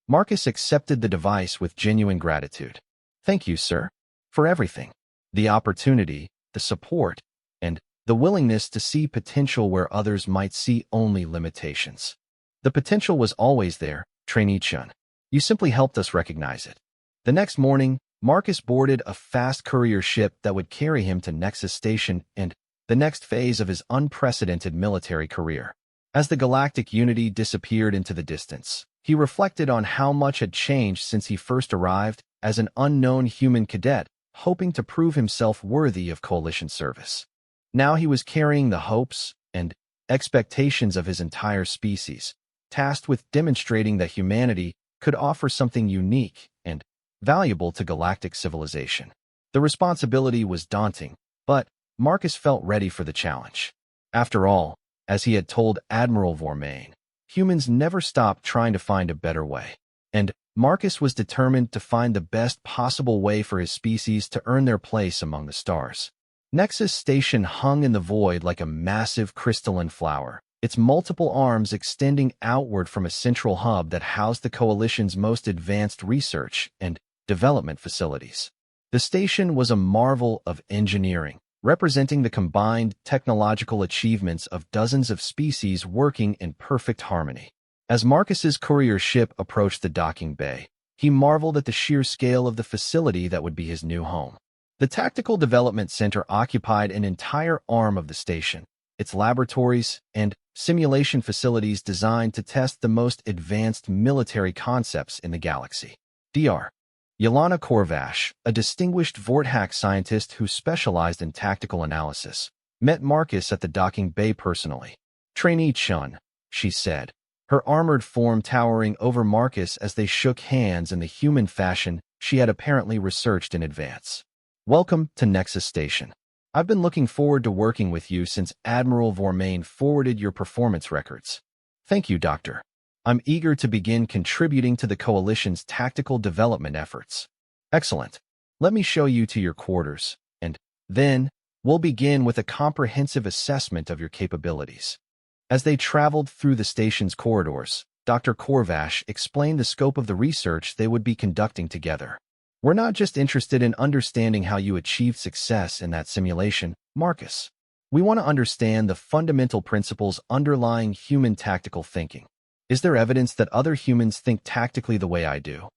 Marcus accepted the device with genuine gratitude. Thank you, sir, for everything. The opportunity, the support, and the willingness to see potential where others might see only limitations. The potential was always there, Trainee Chun. You simply helped us recognize it. The next morning, Marcus boarded a fast courier ship that would carry him to Nexus Station and the next phase of his unprecedented military career. As the galactic unity disappeared into the distance, he reflected on how much had changed since he first arrived as an unknown human cadet, hoping to prove himself worthy of coalition service. Now he was carrying the hopes and expectations of his entire species, tasked with demonstrating that humanity could offer something unique and valuable to galactic civilization. The responsibility was daunting, but Marcus felt ready for the challenge. After all, as he had told Admiral Vormain, humans never stop trying to find a better way. And Marcus was determined to find the best possible way for his species to earn their place among the stars. Nexus Station hung in the void like a massive crystalline flower, its multiple arms extending outward from a central hub that housed the Coalition's most advanced research and development facilities. The station was a marvel of engineering, representing the combined technological achievements of dozens of species working in perfect harmony. As Marcus's courier ship approached the docking bay, he marveled at the sheer scale of the facility that would be his new home. The Tactical Development Center occupied an entire arm of the station, its laboratories and simulation facilities designed to test the most advanced military concepts in the galaxy. Dr. Yelena Korvash, a distinguished Vorthack scientist who specialized in tactical analysis, met Marcus at the docking bay personally. Trainee Chun, she said, her armored form towering over Marcus as they shook hands in the human fashion she had apparently researched in advance. Welcome to Nexus Station. I've been looking forward to working with you since Admiral Vormain forwarded your performance records. Thank you, Doctor. I'm eager to begin contributing to the Coalition's tactical development efforts. Excellent. Let me show you to your quarters, and then we'll begin with a comprehensive assessment of your capabilities. As they traveled through the station's corridors, Dr. Korvash explained the scope of the research they would be conducting together. We're not just interested in understanding how you achieved success in that simulation, Marcus. We want to understand the fundamental principles underlying human tactical thinking. Is there evidence that other humans think tactically the way I do?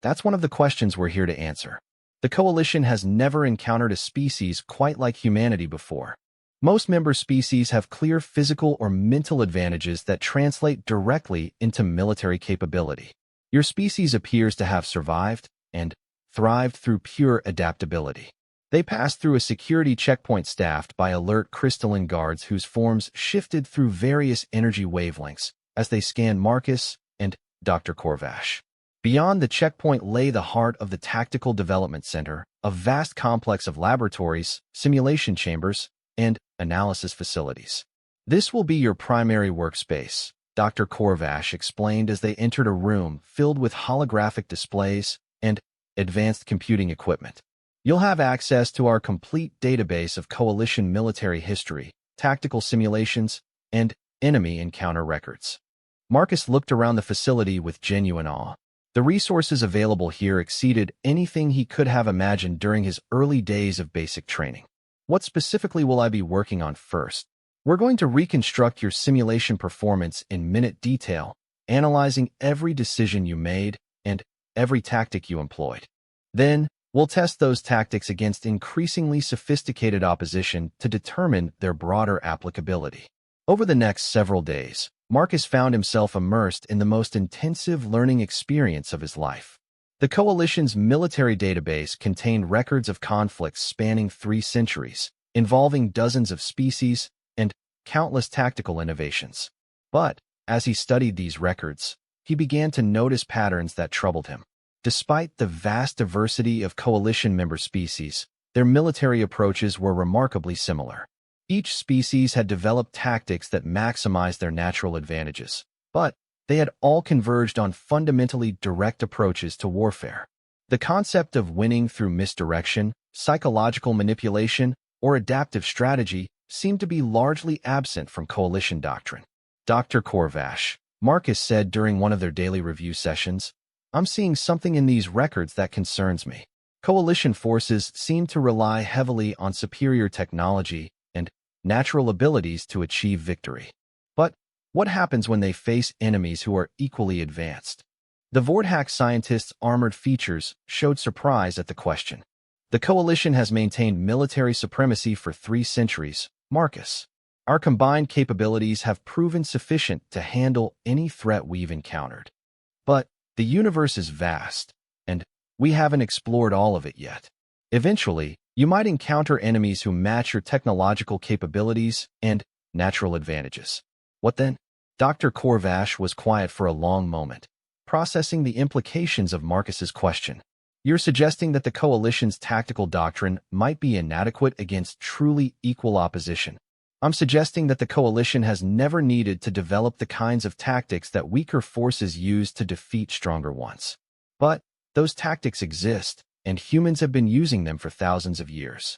That's one of the questions we're here to answer. The Coalition has never encountered a species quite like humanity before. Most member species have clear physical or mental advantages that translate directly into military capability. Your species appears to have survived and thrived through pure adaptability. They passed through a security checkpoint staffed by alert crystalline guards whose forms shifted through various energy wavelengths as they scanned Marcus and Dr. Korvash. Beyond the checkpoint lay the heart of the Tactical Development Center, a vast complex of laboratories, simulation chambers, and analysis facilities. This will be your primary workspace, Dr. Korvash explained as they entered a room filled with holographic displays and advanced computing equipment. You'll have access to our complete database of coalition military history, tactical simulations, and enemy encounter records. Marcus looked around the facility with genuine awe. The resources available here exceeded anything he could have imagined during his early days of basic training. What specifically will I be working on first? We're going to reconstruct your simulation performance in minute detail, analyzing every decision you made and every tactic you employed. Then, we'll test those tactics against increasingly sophisticated opposition to determine their broader applicability. Over the next several days, Marcus found himself immersed in the most intensive learning experience of his life. The Coalition's military database contained records of conflicts spanning 3 centuries, involving dozens of species and countless tactical innovations. But, as he studied these records, he began to notice patterns that troubled him. Despite the vast diversity of Coalition member species, their military approaches were remarkably similar. Each species had developed tactics that maximized their natural advantages, but they had all converged on fundamentally direct approaches to warfare. The concept of winning through misdirection, psychological manipulation, or adaptive strategy seemed to be largely absent from Coalition doctrine. Dr. Korvash, Marcus said during one of their daily review sessions, "I'm seeing something in these records that concerns me. Coalition forces seem to rely heavily on superior technology and natural abilities to achieve victory. But what happens when they face enemies who are equally advanced?" The Vortex scientists' armored features showed surprise at the question. "The Coalition has maintained military supremacy for 3 centuries, Marcus. Our combined capabilities have proven sufficient to handle any threat we've encountered. But the universe is vast, and we haven't explored all of it yet. Eventually, you might encounter enemies who match your technological capabilities and natural advantages. What then?" Dr. Korvash was quiet for a long moment, processing the implications of Marcus's question. "You're suggesting that the Coalition's tactical doctrine might be inadequate against truly equal opposition. I'm suggesting that the Coalition has never needed to develop the kinds of tactics that weaker forces use to defeat stronger ones. But those tactics exist, and humans have been using them for thousands of years."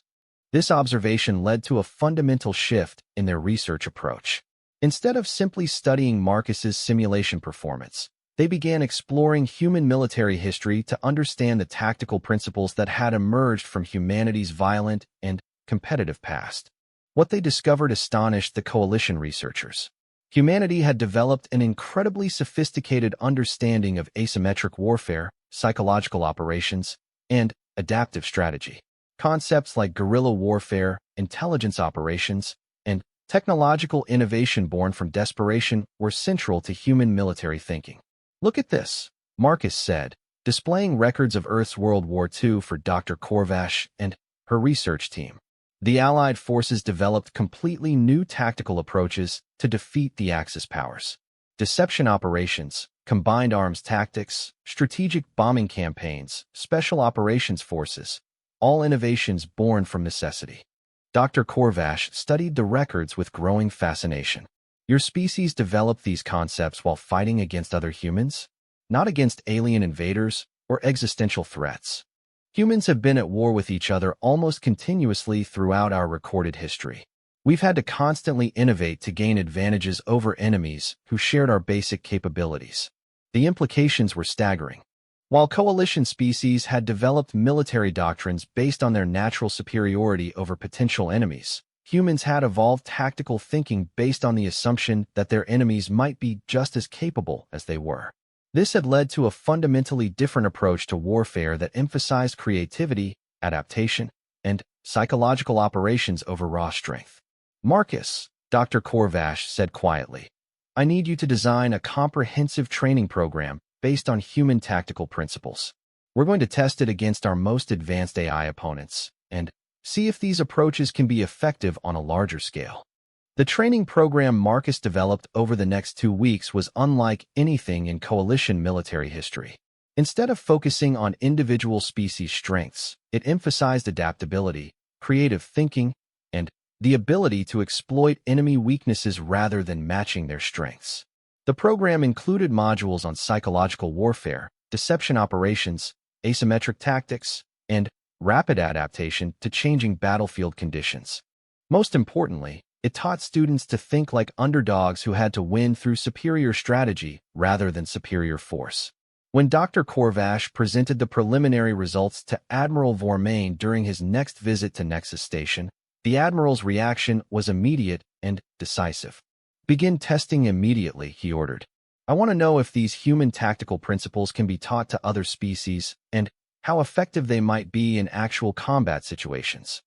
This observation led to a fundamental shift in their research approach. Instead of simply studying Marcus's simulation performance, they began exploring human military history to understand the tactical principles that had emerged from humanity's violent and competitive past. What they discovered astonished the Coalition researchers. Humanity had developed an incredibly sophisticated understanding of asymmetric warfare, psychological operations, and adaptive strategy. Concepts like guerrilla warfare, intelligence operations, and technological innovation born from desperation were central to human military thinking. "Look at this," Marcus said, displaying records of Earth's World War II for Dr. Korvash and her research team. The Allied forces developed completely new tactical approaches to defeat the Axis powers. Deception operations, combined arms tactics, strategic bombing campaigns, special operations forces, all innovations born from necessity. Dr. Korvash studied the records with growing fascination. "Your species developed these concepts while fighting against other humans, not against alien invaders or existential threats. Humans have been at war with each other almost continuously throughout our recorded history. We've had to constantly innovate to gain advantages over enemies who shared our basic capabilities." The implications were staggering. While Coalition species had developed military doctrines based on their natural superiority over potential enemies, humans had evolved tactical thinking based on the assumption that their enemies might be just as capable as they were. This had led to a fundamentally different approach to warfare that emphasized creativity, adaptation, and psychological operations over raw strength. "Marcus," Dr. Korvash said quietly, "I need you to design a comprehensive training program based on human tactical principles. We're going to test it against our most advanced AI opponents and see if these approaches can be effective on a larger scale." The training program Marcus developed over the next 2 weeks was unlike anything in Coalition military history. Instead of focusing on individual species' strengths, it emphasized adaptability, creative thinking, and the ability to exploit enemy weaknesses rather than matching their strengths. The program included modules on psychological warfare, deception operations, asymmetric tactics, and rapid adaptation to changing battlefield conditions. Most importantly, it taught students to think like underdogs who had to win through superior strategy rather than superior force. When Dr. Corvash presented the preliminary results to Admiral Vormain during his next visit to Nexus Station, the Admiral's reaction was immediate and decisive. "Begin testing immediately," he ordered. "I want to know if these human tactical principles can be taught to other species and how effective they might be in actual combat situations."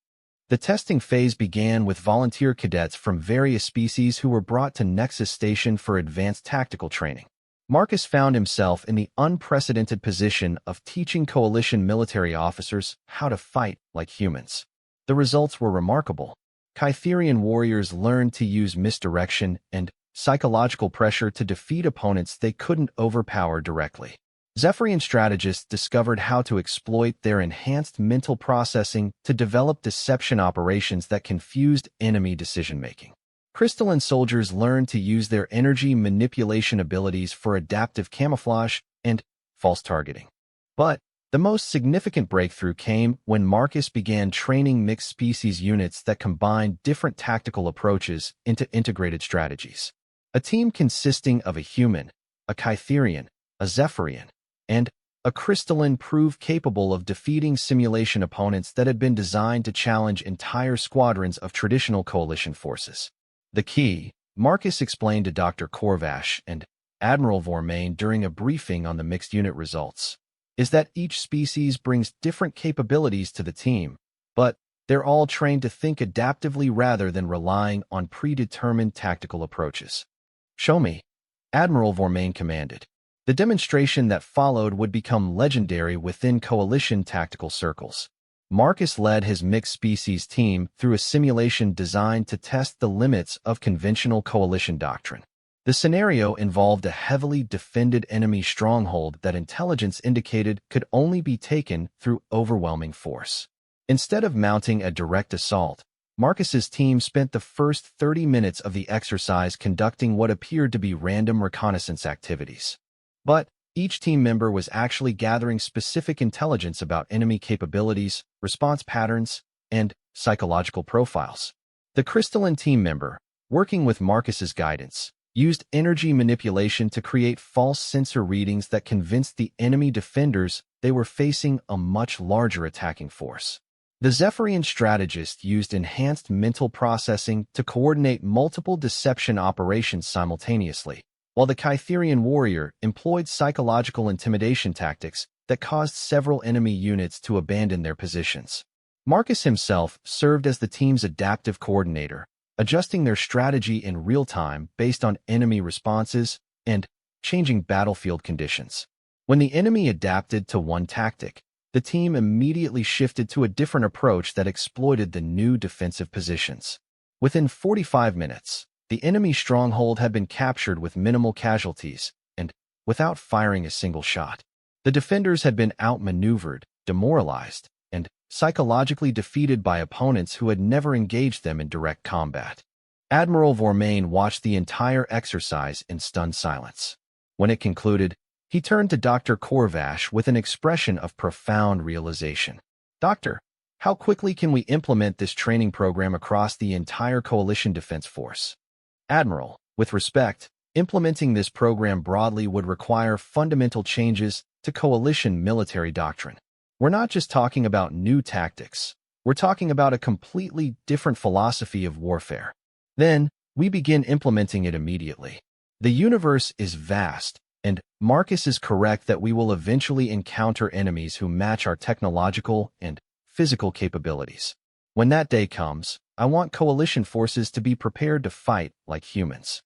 The testing phase began with volunteer cadets from various species who were brought to Nexus Station for advanced tactical training. Marcus found himself in the unprecedented position of teaching coalition military officers how to fight like humans. The results were remarkable. Kytherian warriors learned to use misdirection and psychological pressure to defeat opponents they couldn't overpower directly. Zephyrian strategists discovered how to exploit their enhanced mental processing to develop deception operations that confused enemy decision-making. Crystalline soldiers learned to use their energy manipulation abilities for adaptive camouflage and false targeting. But the most significant breakthrough came when Marcus began training mixed-species units that combined different tactical approaches into integrated strategies. A team consisting of a human, a Kytherian, a Zephyrian, and a crystalline proved capable of defeating simulation opponents that had been designed to challenge entire squadrons of traditional coalition forces. The key, Marcus explained to Dr. Corvash and Admiral Vormain during a briefing on the mixed unit results, is that each species brings different capabilities to the team, but they're all trained to think adaptively rather than relying on predetermined tactical approaches. "Show me," Admiral Vormain commanded. The demonstration that followed would become legendary within coalition tactical circles. Marcus led his mixed-species team through a simulation designed to test the limits of conventional coalition doctrine. The scenario involved a heavily defended enemy stronghold that intelligence indicated could only be taken through overwhelming force. Instead of mounting a direct assault, Marcus's team spent the first 30 minutes of the exercise conducting what appeared to be random reconnaissance activities. But each team member was actually gathering specific intelligence about enemy capabilities, response patterns, and psychological profiles. The crystalline team member, working with Marcus's guidance, used energy manipulation to create false sensor readings that convinced the enemy defenders they were facing a much larger attacking force. The Zephyrian strategist used enhanced mental processing to coordinate multiple deception operations simultaneously, while the Kytherian warrior employed psychological intimidation tactics that caused several enemy units to abandon their positions. Marcus himself served as the team's adaptive coordinator, adjusting their strategy in real time based on enemy responses and changing battlefield conditions. When the enemy adapted to one tactic, the team immediately shifted to a different approach that exploited the new defensive positions. Within 45 minutes, the enemy stronghold had been captured with minimal casualties and without firing a single shot. The defenders had been outmaneuvered, demoralized, and psychologically defeated by opponents who had never engaged them in direct combat. Admiral Vormain watched the entire exercise in stunned silence. When it concluded, he turned to Dr. Corvash with an expression of profound realization. "Doctor, how quickly can we implement this training program across the entire coalition defense force?" "Admiral, with respect, implementing this program broadly would require fundamental changes to coalition military doctrine. We're not just talking about new tactics. We're talking about a completely different philosophy of warfare. Then, we begin implementing it immediately. The universe is vast, and Marcus is correct that we will eventually encounter enemies who match our technological and physical capabilities. When that day comes, I want coalition forces to be prepared to fight like humans."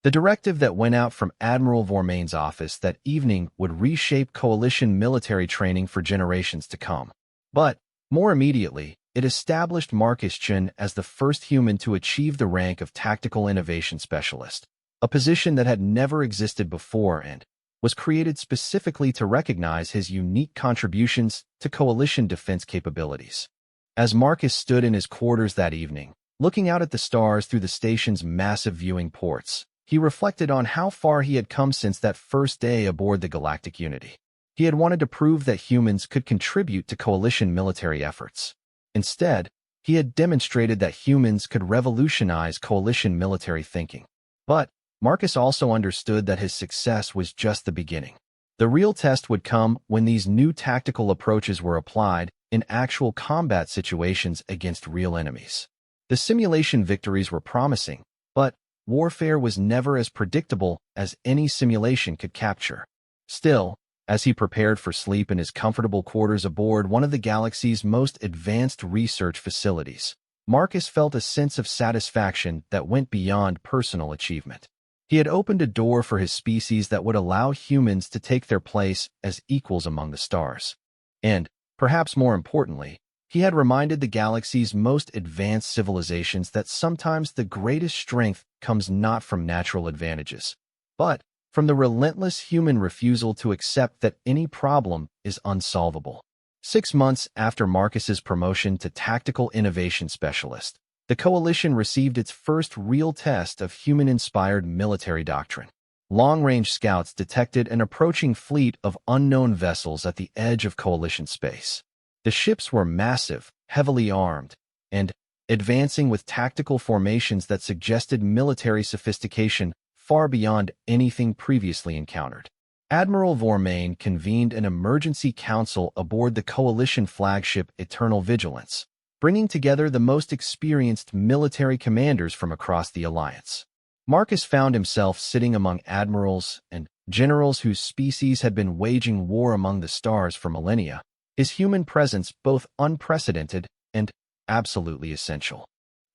The directive that went out from Admiral Vormain's office that evening would reshape coalition military training for generations to come. But, more immediately, it established Marcus Chen as the first human to achieve the rank of Tactical Innovation Specialist, a position that had never existed before and was created specifically to recognize his unique contributions to coalition defense capabilities. As Marcus stood in his quarters that evening, looking out at the stars through the station's massive viewing ports, He reflected on how far he had come since that first day aboard the Galactic Unity. He had wanted to prove that humans could contribute to coalition military efforts. Instead, he had demonstrated that humans could revolutionize coalition military thinking. But Marcus also understood that his success was just the beginning. The real test would come when these new tactical approaches were applied in actual combat situations against real enemies. The simulation victories were promising, but warfare was never as predictable as any simulation could capture. Still, as he prepared for sleep in his comfortable quarters aboard one of the galaxy's most advanced research facilities, Marcus felt a sense of satisfaction that went beyond personal achievement. He had opened a door for his species that would allow humans to take their place as equals among the stars. And, perhaps more importantly, he had reminded the galaxy's most advanced civilizations that sometimes the greatest strength comes not from natural advantages, but from the relentless human refusal to accept that any problem is unsolvable. 6 months after Marcus's promotion to Tactical Innovation Specialist, the Coalition received its first real test of human-inspired military doctrine. Long-range scouts detected an approaching fleet of unknown vessels at the edge of Coalition space. The ships were massive, heavily armed, and advancing with tactical formations that suggested military sophistication far beyond anything previously encountered. Admiral Vormain convened an emergency council aboard the Coalition flagship Eternal Vigilance, bringing together the most experienced military commanders from across the Alliance. Marcus found himself sitting among admirals and generals whose species had been waging war among the stars for millennia, his human presence both unprecedented and absolutely essential.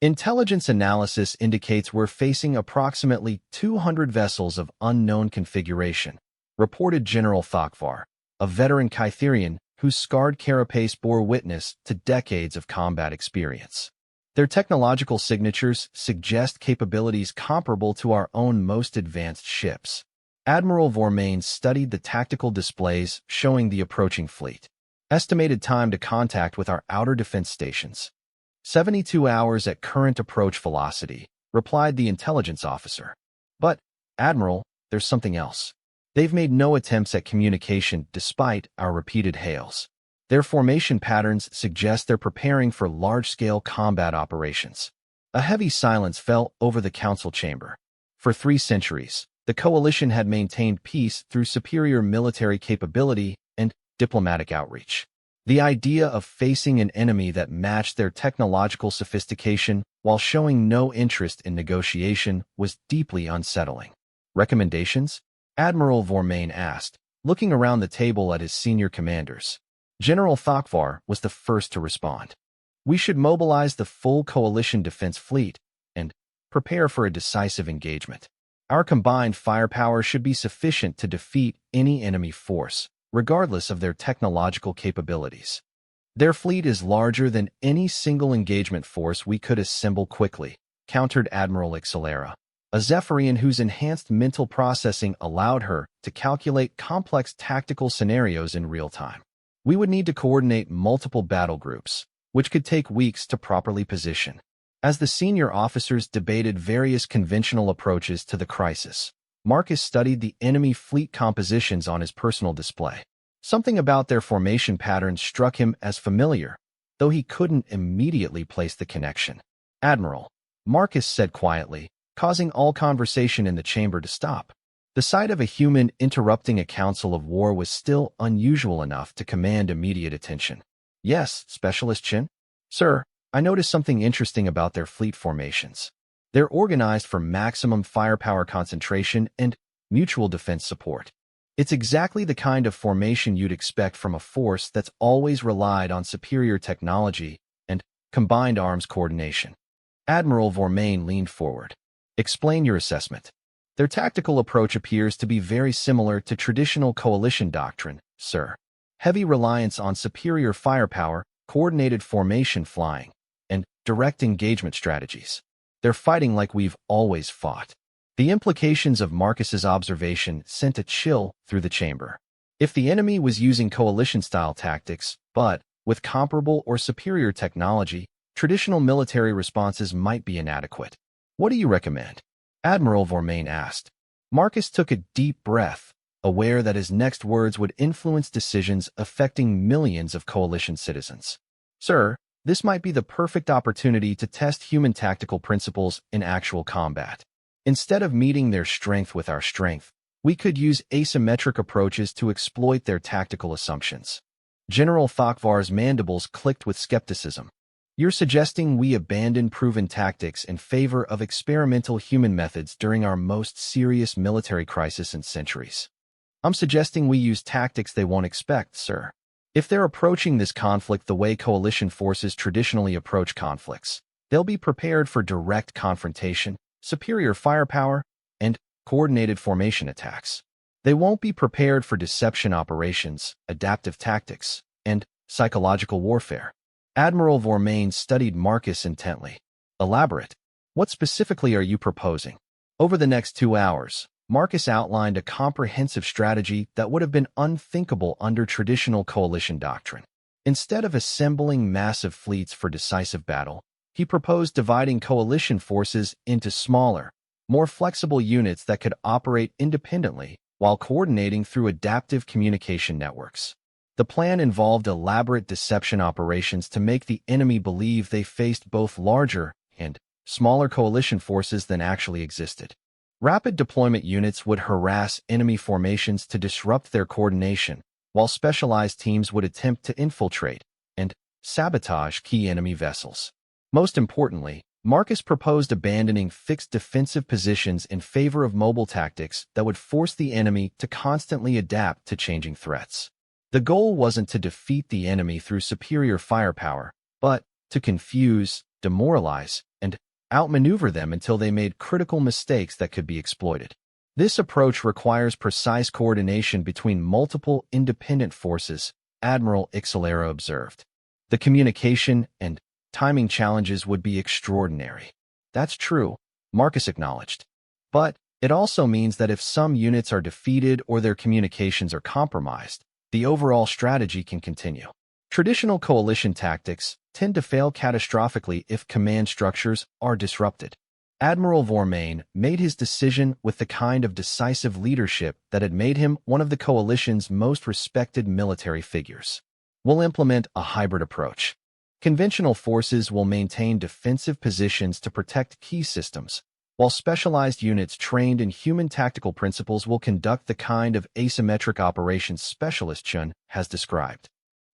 Intelligence analysis indicates we're facing approximately 200 vessels of unknown configuration, reported General Thokvar, a veteran Kytherian whose scarred carapace bore witness to decades of combat experience. Their technological signatures suggest capabilities comparable to our own most advanced ships. Admiral Vormain studied the tactical displays showing the approaching fleet. Estimated time to contact with our outer defense stations: 72 hours at current approach velocity, replied the intelligence officer. But, Admiral, there's something else. They've made no attempts at communication despite our repeated hails. Their formation patterns suggest they're preparing for large-scale combat operations. A heavy silence fell over the council chamber. For 3 centuries, the Coalition had maintained peace through superior military capability and diplomatic outreach. The idea of facing an enemy that matched their technological sophistication while showing no interest in negotiation was deeply unsettling. Recommendations? Admiral Vormain asked, looking around the table at his senior commanders. General Thokvar was the first to respond. We should mobilize the full Coalition defense fleet and prepare for a decisive engagement. Our combined firepower should be sufficient to defeat any enemy force, regardless of their technological capabilities. Their fleet is larger than any single engagement force we could assemble quickly, countered Admiral Ixalera, a Zephyrian whose enhanced mental processing allowed her to calculate complex tactical scenarios in real time. We would need to coordinate multiple battle groups, which could take weeks to properly position. As the senior officers debated various conventional approaches to the crisis, Marcus studied the enemy fleet compositions on his personal display. Something about their formation patterns struck him as familiar, though he couldn't immediately place the connection. Admiral, Marcus said quietly, causing all conversation in the chamber to stop. The sight of a human interrupting a council of war was still unusual enough to command immediate attention. Yes, Specialist Chin? Sir, I noticed something interesting about their fleet formations. They're organized for maximum firepower concentration and mutual defense support. It's exactly the kind of formation you'd expect from a force that's always relied on superior technology and combined arms coordination. Admiral Vormain leaned forward. Explain your assessment. Their tactical approach appears to be very similar to traditional coalition doctrine, sir. Heavy reliance on superior firepower, coordinated formation flying, and direct engagement strategies. They're fighting like we've always fought. The implications of Marcus's observation sent a chill through the chamber. If the enemy was using coalition-style tactics, but with comparable or superior technology, traditional military responses might be inadequate. What do you recommend? Admiral Vormain asked. Marcus took a deep breath, aware that his next words would influence decisions affecting millions of coalition citizens. Sir, this might be the perfect opportunity to test human tactical principles in actual combat. Instead of meeting their strength with our strength, we could use asymmetric approaches to exploit their tactical assumptions. General Thakvar's mandibles clicked with skepticism. You're suggesting we abandon proven tactics in favor of experimental human methods during our most serious military crisis in centuries. I'm suggesting we use tactics they won't expect, sir. If they're approaching this conflict the way coalition forces traditionally approach conflicts, they'll be prepared for direct confrontation, superior firepower, and coordinated formation attacks. They won't be prepared for deception operations, adaptive tactics, and psychological warfare. Admiral Vormain studied Marcus intently. Elaborate. What specifically are you proposing? Over the next 2 hours, Marcus outlined a comprehensive strategy that would have been unthinkable under traditional coalition doctrine. Instead of assembling massive fleets for decisive battle, he proposed dividing coalition forces into smaller, more flexible units that could operate independently while coordinating through adaptive communication networks. The plan involved elaborate deception operations to make the enemy believe they faced both larger and smaller coalition forces than actually existed. Rapid deployment units would harass enemy formations to disrupt their coordination, while specialized teams would attempt to infiltrate and sabotage key enemy vessels. Most importantly, Marcus proposed abandoning fixed defensive positions in favor of mobile tactics that would force the enemy to constantly adapt to changing threats. The goal wasn't to defeat the enemy through superior firepower, but to confuse, demoralize, and outmaneuver them until they made critical mistakes that could be exploited. This approach requires precise coordination between multiple independent forces, Admiral Ixalera observed. The communication and timing challenges would be extraordinary. That's true, Marcus acknowledged. But it also means that if some units are defeated or their communications are compromised, the overall strategy can continue. Traditional coalition tactics tend to fail catastrophically if command structures are disrupted. Admiral Vormain made his decision with the kind of decisive leadership that had made him one of the coalition's most respected military figures. We'll implement a hybrid approach. Conventional forces will maintain defensive positions to protect key systems, while specialized units trained in human tactical principles will conduct the kind of asymmetric operations Specialist Chun has described.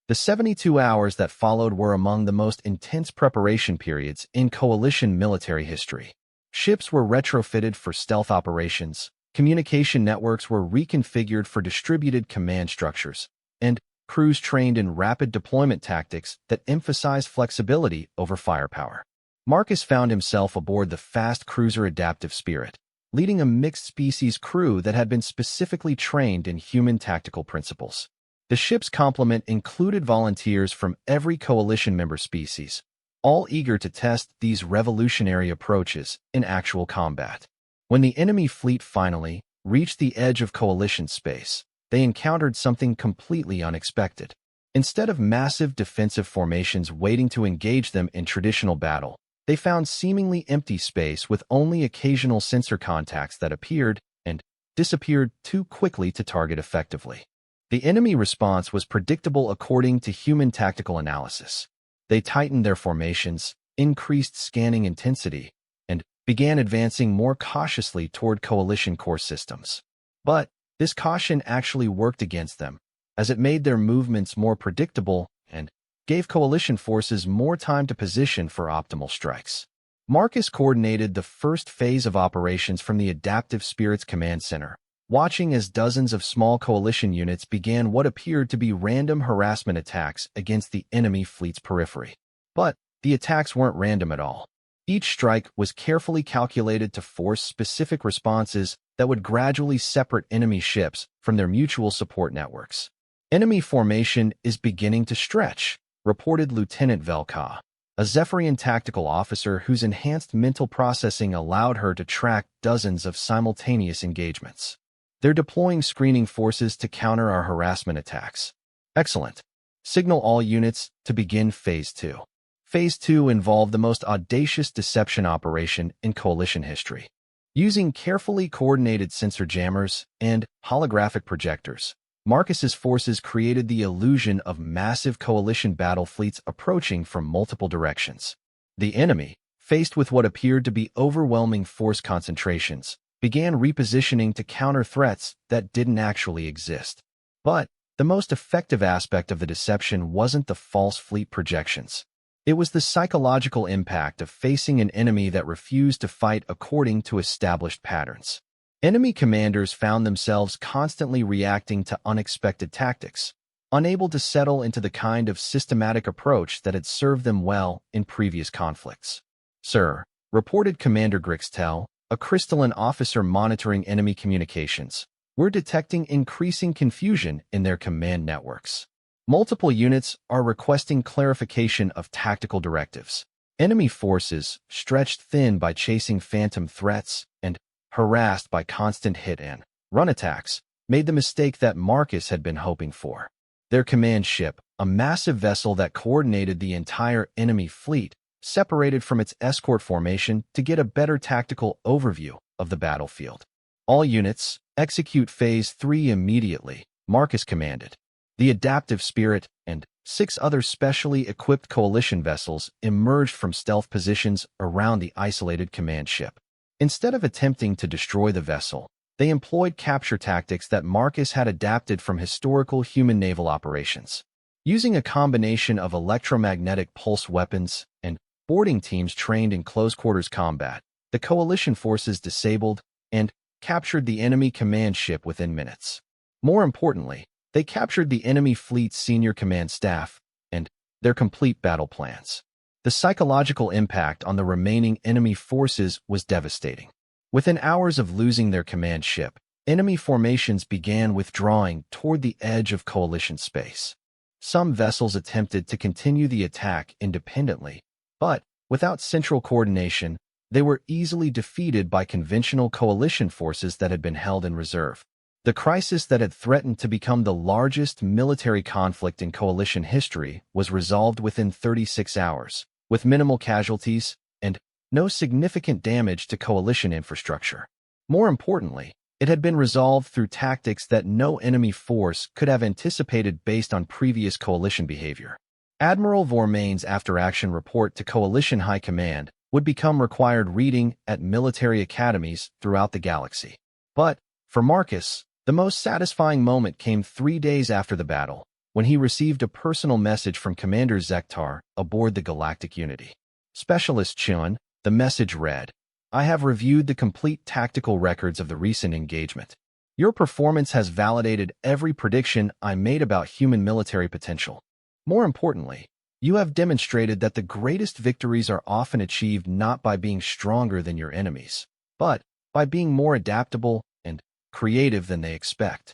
The 72 hours that followed were among the most intense preparation periods in coalition military history. Ships were retrofitted for stealth operations, communication networks were reconfigured for distributed command structures, and crews trained in rapid deployment tactics that emphasize flexibility over firepower. Marcus found himself aboard the fast cruiser Adaptive Spirit, leading a mixed-species crew that had been specifically trained in human tactical principles. The ship's complement included volunteers from every coalition member species, all eager to test these revolutionary approaches in actual combat. When the enemy fleet finally reached the edge of coalition space, they encountered something completely unexpected. Instead of massive defensive formations waiting to engage them in traditional battle, they found seemingly empty space with only occasional sensor contacts that appeared and disappeared too quickly to target effectively. The enemy response was predictable according to human tactical analysis. They tightened their formations, increased scanning intensity, and began advancing more cautiously toward coalition core systems. But this caution actually worked against them, as it made their movements more predictable and gave coalition forces more time to position for optimal strikes. Marcus coordinated the first phase of operations from the Adaptive Spirits Command Center, watching as dozens of small coalition units began what appeared to be random harassment attacks against the enemy fleet's periphery. But the attacks weren't random at all. Each strike was carefully calculated to force specific responses that would gradually separate enemy ships from their mutual support networks. Enemy formation is beginning to stretch, reported Lieutenant Velka, a Zephyrian tactical officer whose enhanced mental processing allowed her to track dozens of simultaneous engagements. They're deploying screening forces to counter our harassment attacks. Excellent. Signal all units to begin Phase 2. Phase 2 involved the most audacious deception operation in coalition history. Using carefully coordinated sensor jammers and holographic projectors, Marcus's forces created the illusion of massive coalition battle fleets approaching from multiple directions. The enemy, faced with what appeared to be overwhelming force concentrations, began repositioning to counter threats that didn't actually exist. But the most effective aspect of the deception wasn't the false fleet projections. It was the psychological impact of facing an enemy that refused to fight according to established patterns. Enemy commanders found themselves constantly reacting to unexpected tactics, unable to settle into the kind of systematic approach that had served them well in previous conflicts. "Sir," reported Commander Grixtel, a crystalline officer monitoring enemy communications, "we're detecting increasing confusion in their command networks. Multiple units are requesting clarification of tactical directives. Enemy forces, stretched thin by chasing phantom threats and harassed by constant hit-and-run attacks, made the mistake that Marcus had been hoping for. Their command ship, a massive vessel that coordinated the entire enemy fleet, separated from its escort formation to get a better tactical overview of the battlefield. All units, execute Phase 3 immediately," Marcus commanded. The Adaptive Spirit and 6 other specially equipped coalition vessels emerged from stealth positions around the isolated command ship. Instead of attempting to destroy the vessel, they employed capture tactics that Marcus had adapted from historical human naval operations. Using a combination of electromagnetic pulse weapons and boarding teams trained in close-quarters combat, the coalition forces disabled and captured the enemy command ship within minutes. More importantly, they captured the enemy fleet's senior command staff and their complete battle plans. The psychological impact on the remaining enemy forces was devastating. Within hours of losing their command ship, enemy formations began withdrawing toward the edge of coalition space. Some vessels attempted to continue the attack independently, but without central coordination, they were easily defeated by conventional coalition forces that had been held in reserve. The crisis that had threatened to become the largest military conflict in coalition history was resolved within 36 hours, with minimal casualties and no significant damage to coalition infrastructure. More importantly, it had been resolved through tactics that no enemy force could have anticipated based on previous coalition behavior. Admiral Vormain's after-action report to Coalition High Command would become required reading at military academies throughout the galaxy. But, for Marcus, the most satisfying moment came 3 days after the battle, when he received a personal message from Commander Zektar aboard the Galactic Unity. "Specialist Chun," the message read, "I have reviewed the complete tactical records of the recent engagement. Your performance has validated every prediction I made about human military potential. More importantly, you have demonstrated that the greatest victories are often achieved not by being stronger than your enemies, but by being more adaptable and creative than they expect."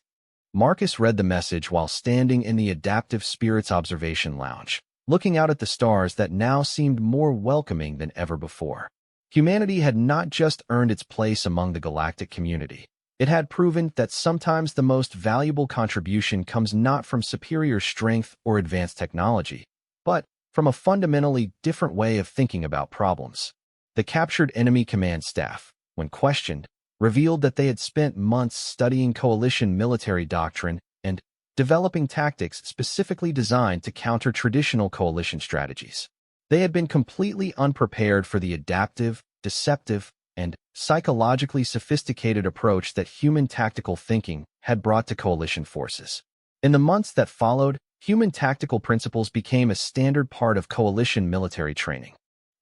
Marcus read the message while standing in the Adaptive Spirits Observation Lounge, looking out at the stars that now seemed more welcoming than ever before. Humanity had not just earned its place among the galactic community. It had proven that sometimes the most valuable contribution comes not from superior strength or advanced technology, but from a fundamentally different way of thinking about problems. The captured enemy command staff, when questioned, revealed that they had spent months studying coalition military doctrine and developing tactics specifically designed to counter traditional coalition strategies. They had been completely unprepared for the adaptive, deceptive, and psychologically sophisticated approach that human tactical thinking had brought to coalition forces. In the months that followed, human tactical principles became a standard part of coalition military training.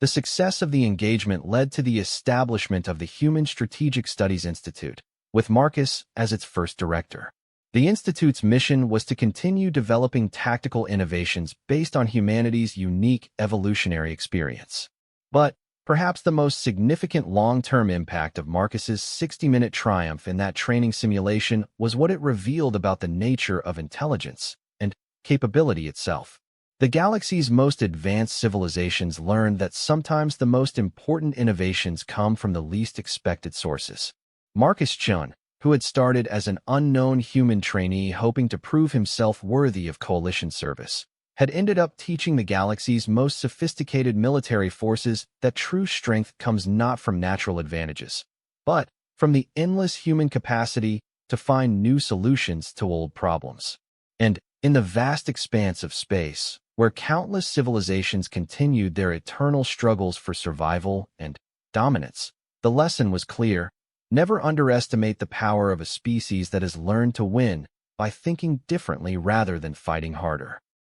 The success of the engagement led to the establishment of the Human Strategic Studies Institute, with Marcus as its first director. The Institute's mission was to continue developing tactical innovations based on humanity's unique evolutionary experience. But perhaps the most significant long-term impact of Marcus's 60-minute triumph in that training simulation was what it revealed about the nature of intelligence and capability itself. The galaxy's most advanced civilizations learned that sometimes the most important innovations come from the least expected sources. Marcus Chun, who had started as an unknown human trainee hoping to prove himself worthy of coalition service, had ended up teaching the galaxy's most sophisticated military forces that true strength comes not from natural advantages, but from the endless human capacity to find new solutions to old problems. And in the vast expanse of space, where countless civilizations continued their eternal struggles for survival and dominance, the lesson was clear: never underestimate the power of a species that has learned to win by thinking differently rather than fighting harder.